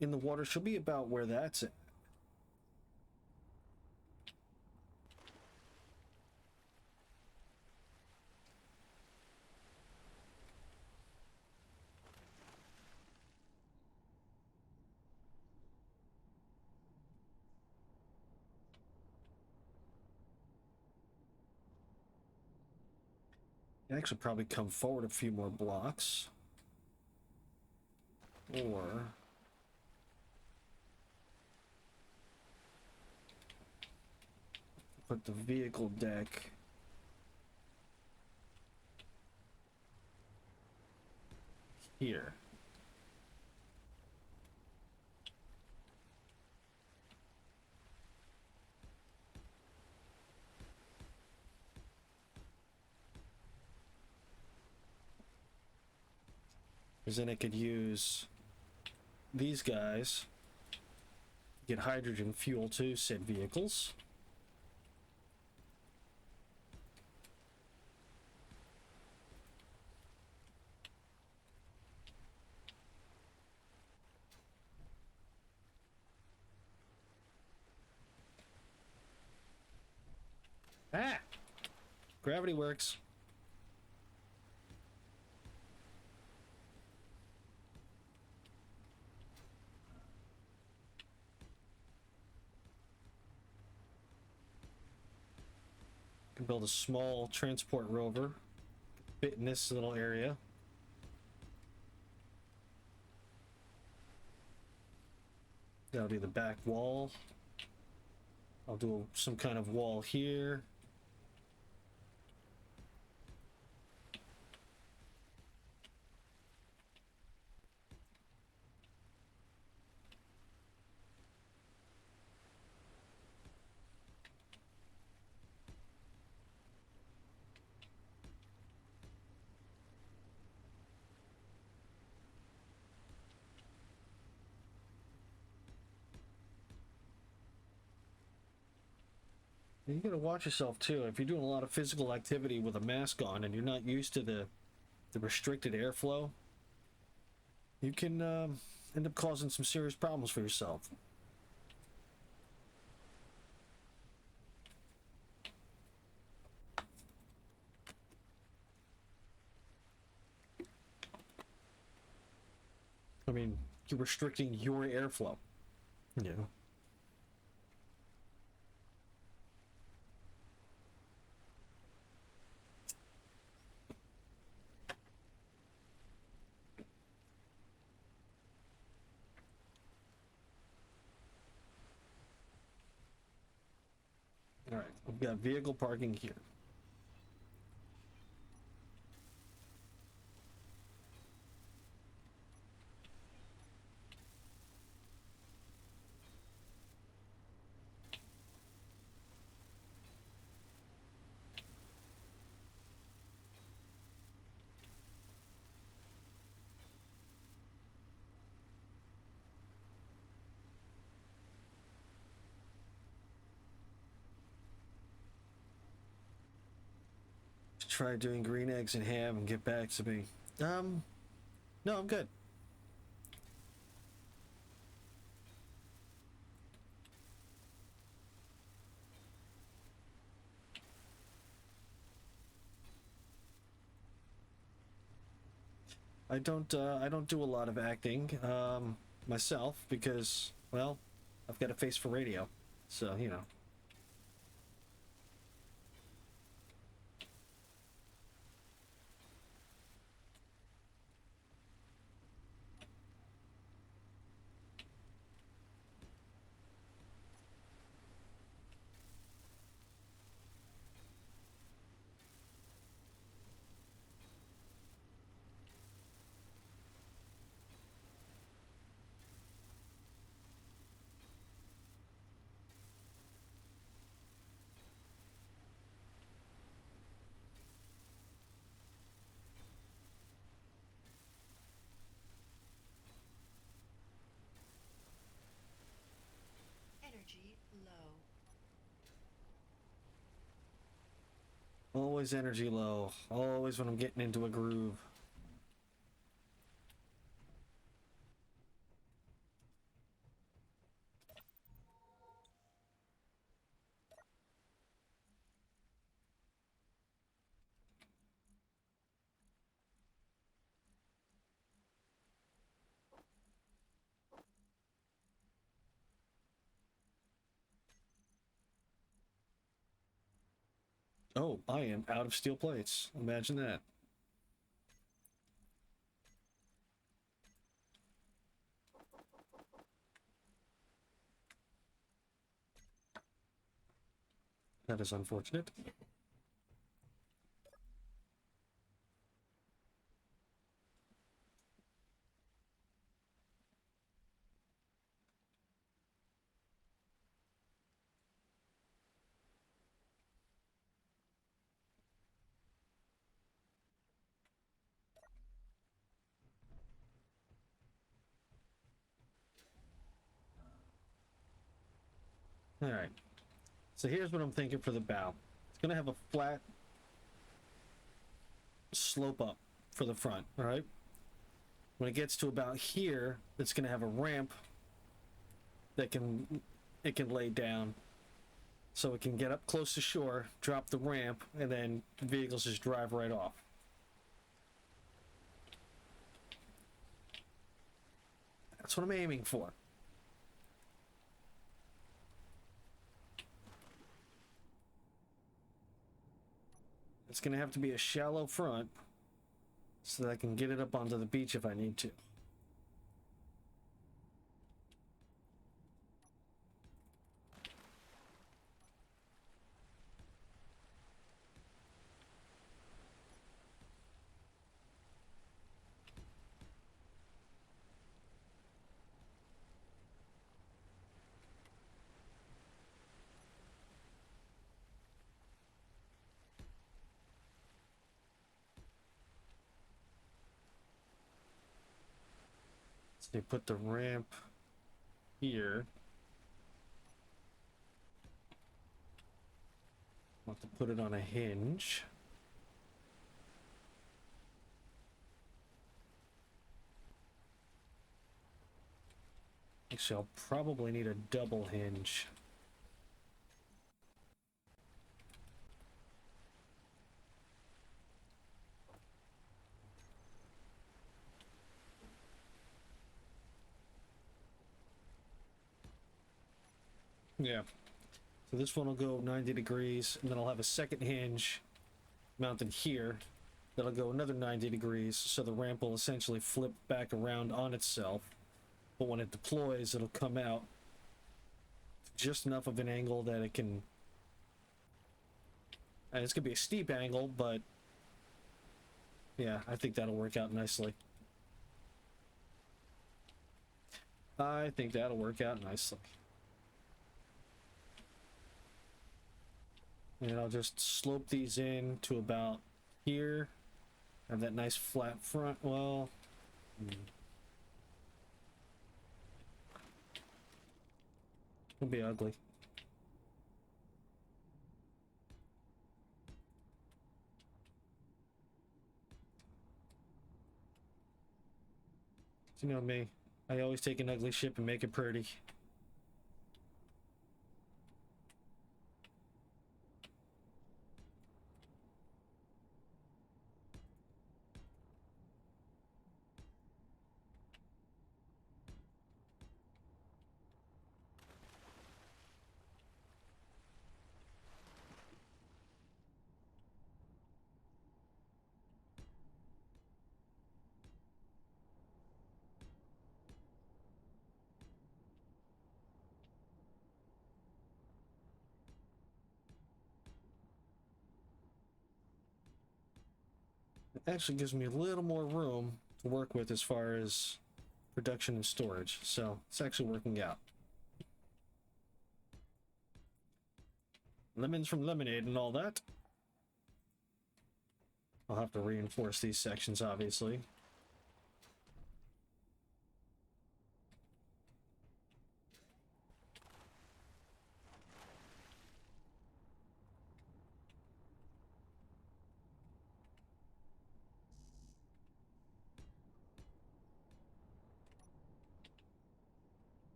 in the water, she'll be about where that's at. Actually, probably come forward a few more blocks. Or put the vehicle deck here. Because then I could use these guys get hydrogen fuel to said vehicles. Ah! Gravity works. Can build a small transport rover. Fit in this little area. That'll be the back wall. I'll do some kind of wall here. You gotta watch yourself too. If you're doing a lot of physical activity with a mask on and you're not used to the restricted airflow, you can end up causing some serious problems for yourself. I mean, you're restricting your airflow. Yeah. All right, we've got vehicle parking here. Try doing green eggs and ham and get back to me. No, I'm good. I don't do a lot of acting myself because, well, I've got a face for radio, so you know. Energy low. Always energy low. Always when I'm getting into a groove. Oh, I am out of steel plates. Imagine that. That is unfortunate. All right. So here's what I'm thinking for the bow. It's gonna have a flat slope up for the front. All right. When it gets to about here, it's gonna have a ramp that it can lay down, so it can get up close to shore, drop the ramp, and then vehicles just drive right off. That's what I'm aiming for. It's gonna have to be a shallow front so that I can get it up onto the beach if I need to. So they put the ramp here. I'll have to put it on a hinge. Actually, I'll probably need a double hinge. Yeah. So this one will go 90 degrees, and then I'll have a second hinge mounted here that'll go another 90 degrees, so the ramp will essentially flip back around on itself. But when it deploys, it'll come out just enough of an angle that it can... And it's going to be a steep angle, but... Yeah, I think that'll work out nicely. I think that'll work out nicely. And I'll just slope these in to about here. Have that nice flat front. Well... It'll be ugly. You know me. I always take an ugly ship and make it pretty. It actually gives me a little more room to work with as far as production and storage, so it's actually working out. Lemons from lemonade and all that. I'll have to reinforce these sections, obviously.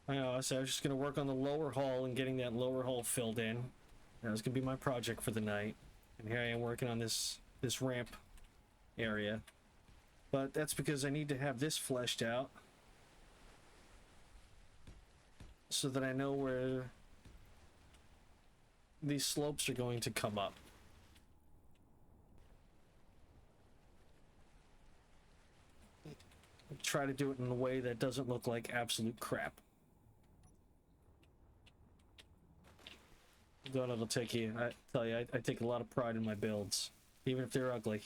I know, so I was just gonna work on the lower hull and getting that lower hull filled in. That was gonna be my project for the night. And here I am working on this ramp area. But that's because I need to have this fleshed out so that I know where these slopes are going to come up. Try to do it in a way that doesn't look like absolute crap. Don't it'll take you. I tell you, I take a lot of pride in my builds, even if they're ugly.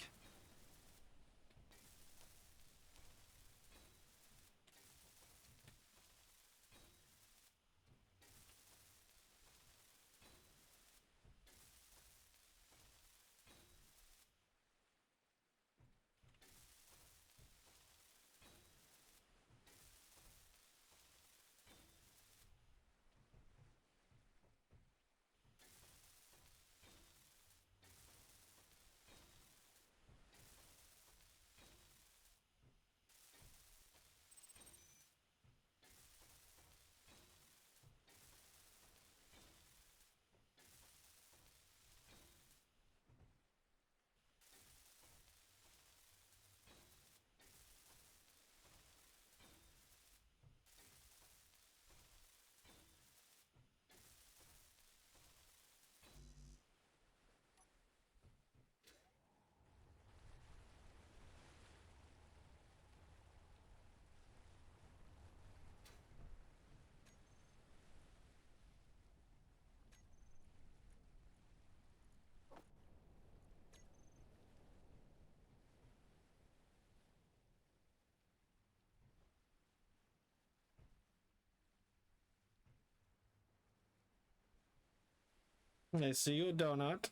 I see you, donut.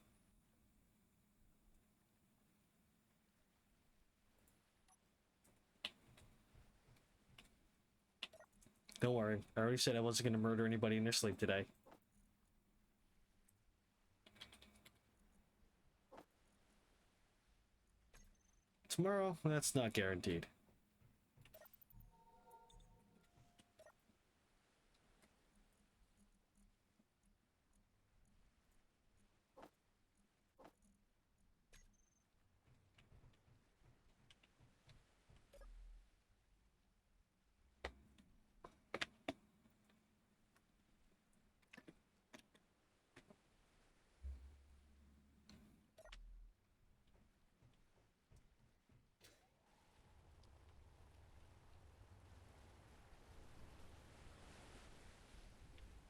Don't worry. I already said I wasn't going to murder anybody in their sleep today. Tomorrow? That's not guaranteed.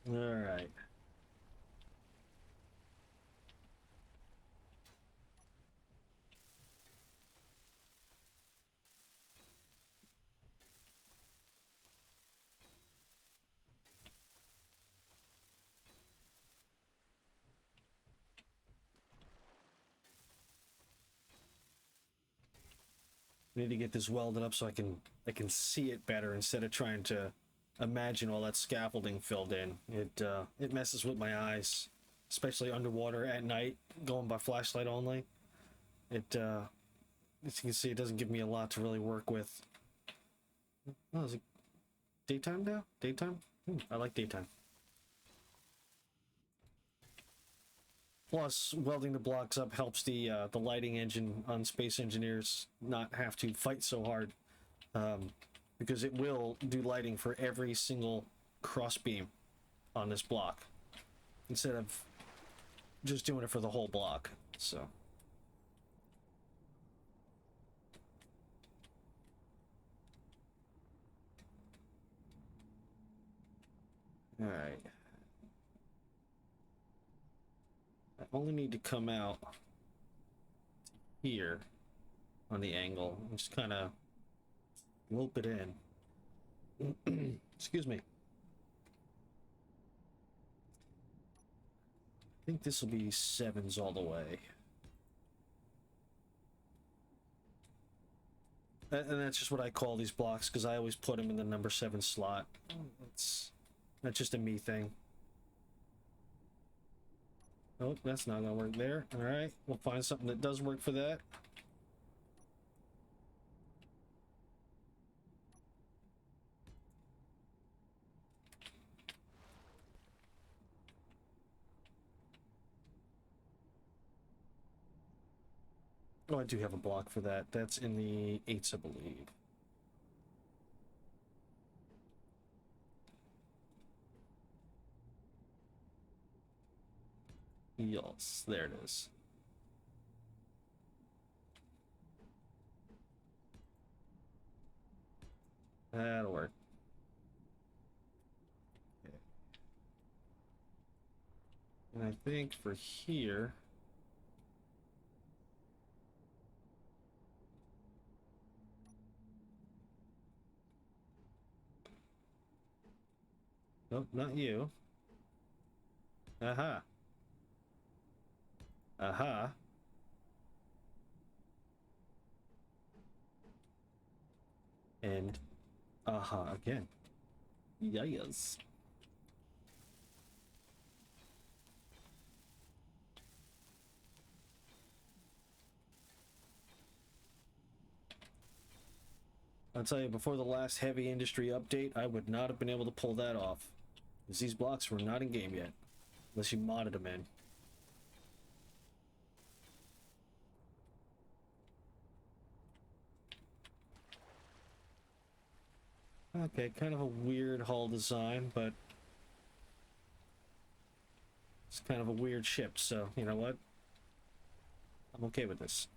Alright. I need to get this welded up so I can see it better instead of trying to imagine all that scaffolding filled in. It messes with my eyes, especially underwater at night, going by flashlight only. As you can see, it doesn't give me a lot to really work with. Oh, is it daytime now? Daytime? I like daytime. Plus, welding the blocks up helps the lighting engine on Space Engineers not have to fight so hard, because it will do lighting for every single crossbeam on this block, instead of just doing it for the whole block. So. Alright. I only need to come out here on the angle and just kind of loop it in. Excuse me. I think this will be 7s all the way. And that's just what I call these blocks, because I always put them in the number 7 slot. That's just a me thing. Oh, that's not gonna work there. Alright, we'll find something that does work for that. Oh, I do have a block for that. That's in the 8s, I believe. Yes, there it is. That'll work. Okay. And I think for here... Nope, not you. Aha. Aha. And aha again. Yes. I'll tell you, before the last heavy industry update, I would not have been able to pull that off. Because these blocks were not in game yet. Unless you modded them in. Okay, kind of a weird hull design, but it's kind of a weird ship, so you know what? I'm okay with this.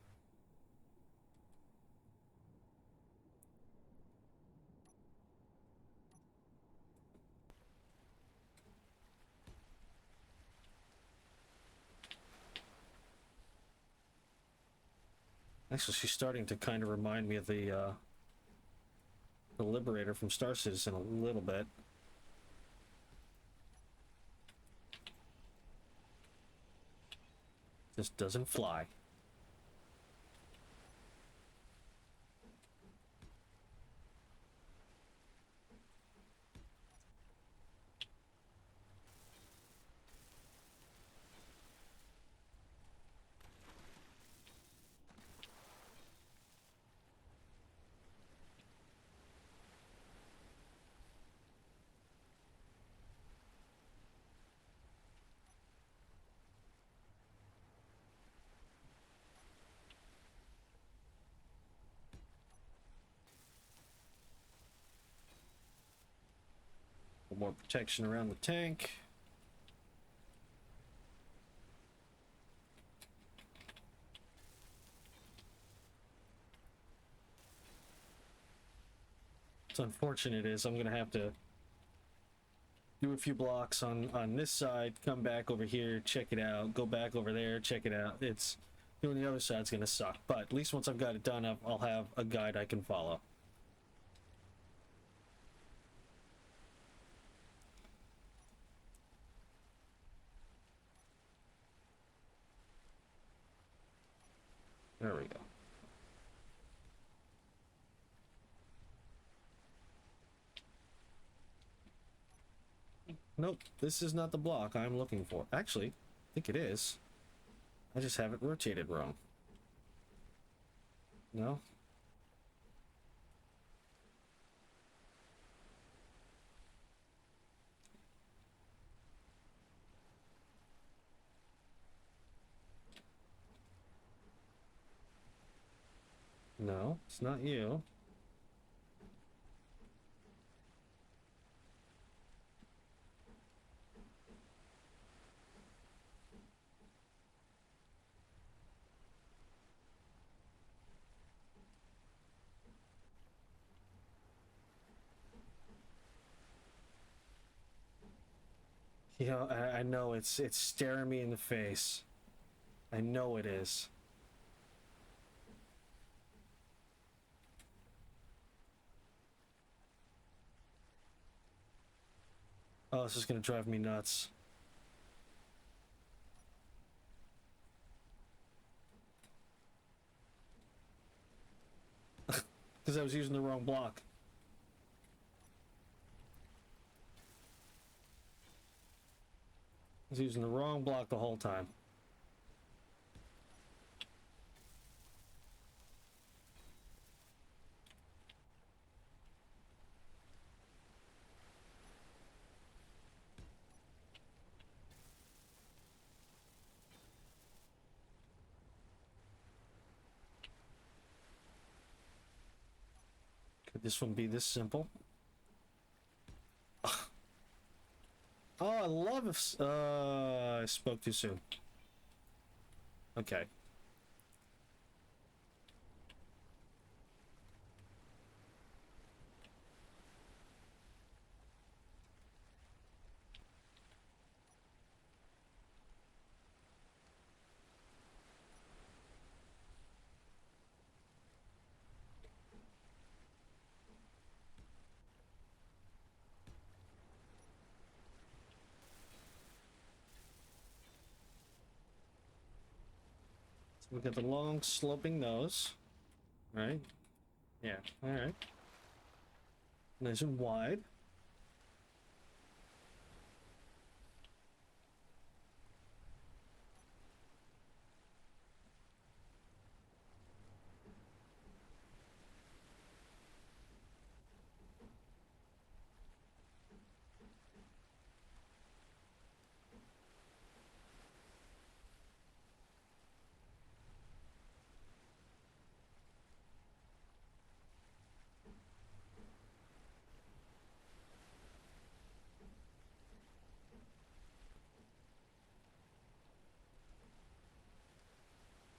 Actually, she's starting to kind of remind me of the Liberator from Star Citizen a little bit. Just doesn't fly. A little more protection around the tank. It's unfortunate is I'm gonna have to do a few blocks on this side, come back over here, check it out, go back over there, check it out. It's doing the other side's gonna suck, but at least once I've got it done, I'll have a guide I can follow. There we go. Nope, this is not the block I'm looking for. Actually, I think it is. I just have it rotated wrong. No? No, it's not you. You know, I know it's staring me in the face. I know it is. Oh, this is gonna drive me nuts. Because I was using the wrong block. I was using the wrong block the whole time. Could this one be this simple? Oh, I love if... I spoke too soon. Okay. We got the long sloping nose, right? Yeah, all right. Nice and wide.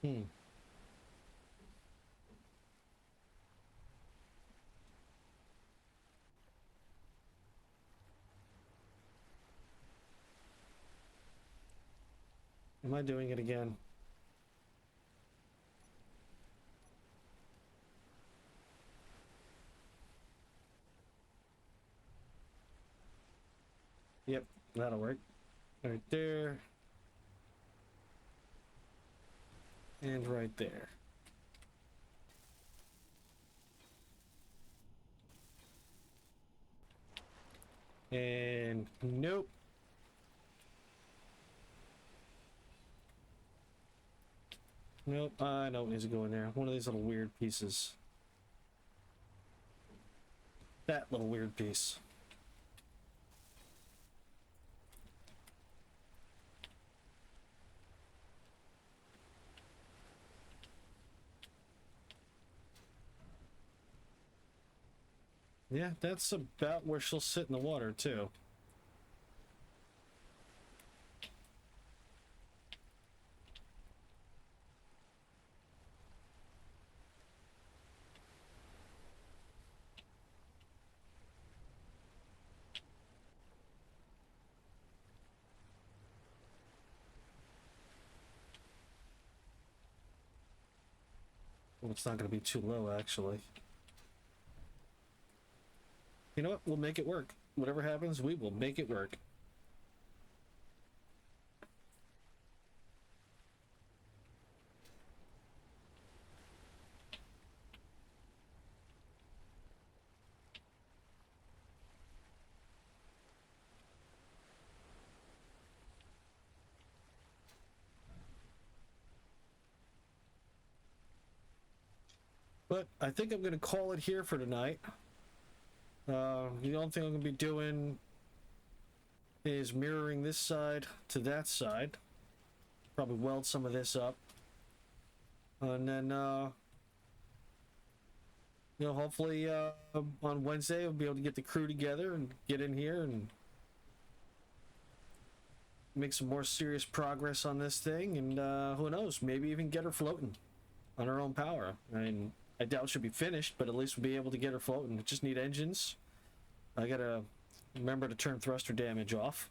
Hmm. Am I doing it again? Yep, that'll work. Right there. And right there. And nope. Nope, I know what needs to go in there. One of these little weird pieces. That little weird piece. Yeah, that's about where she'll sit in the water, too. Well, it's not going to be too low, actually. You know what? We'll make it work. Whatever happens, we will make it work. But I think I'm going to call it here for tonight. The only thing I'm going to be doing is mirroring this side to that side. Probably weld some of this up. And then, you know, hopefully on Wednesday we'll be able to get the crew together and get in here and make some more serious progress on this thing. And who knows, maybe even get her floating on her own power. I mean, I doubt she'll be finished, but at least we'll be able to get her floating. We just need engines. I gotta remember to turn thruster damage off.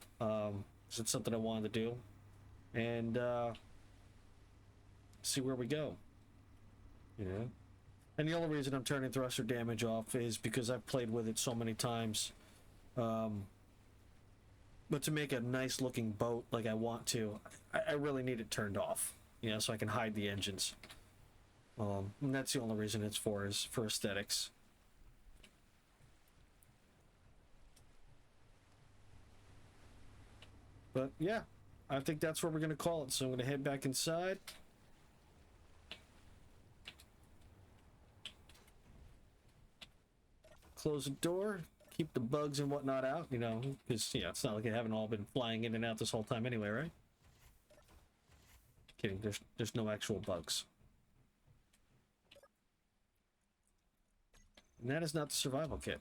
It's something I wanted to do. And see where we go. You know? And the only reason I'm turning thruster damage off is because I've played with it so many times. But to make a nice looking boat like I want to, I really need it turned off. You know, so I can hide the engines. And that's the only reason it's for, is for aesthetics. But yeah, I think that's where we're gonna call it. So I'm gonna head back inside. Close the door, keep the bugs and whatnot out, you know, because, yeah, it's not like they haven't all been flying in and out this whole time anyway, right? Kidding, there's no actual bugs. And that is not the survival kit.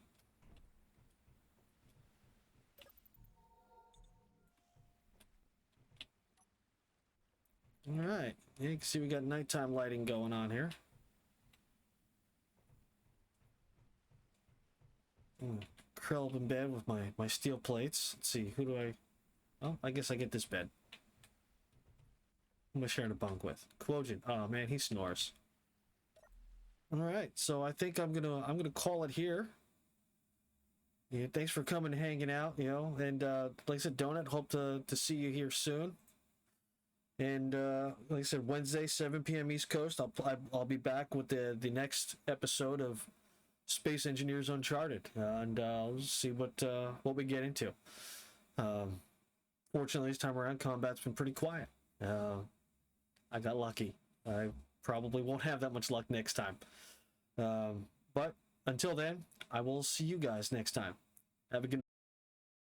Alright, you can see we got nighttime lighting going on here. Curl up in bed with my steel plates. Let's see, who do I... Oh, I guess I get this bed. Who am I sharing a bunk with? Quotient. Oh man, he snores. Alright, so I think I'm gonna call it here. Yeah, thanks for coming and hanging out, you know, and like I said, Donut, hope to see you here soon. And like I said, Wednesday, 7 p.m. East Coast, I'll be back with the next episode of Space Engineers Uncharted, and I'll see what we get into. Fortunately, this time around, combat's been pretty quiet. I got lucky. I probably won't have that much luck next time. But until then, I will see you guys next time. Have a good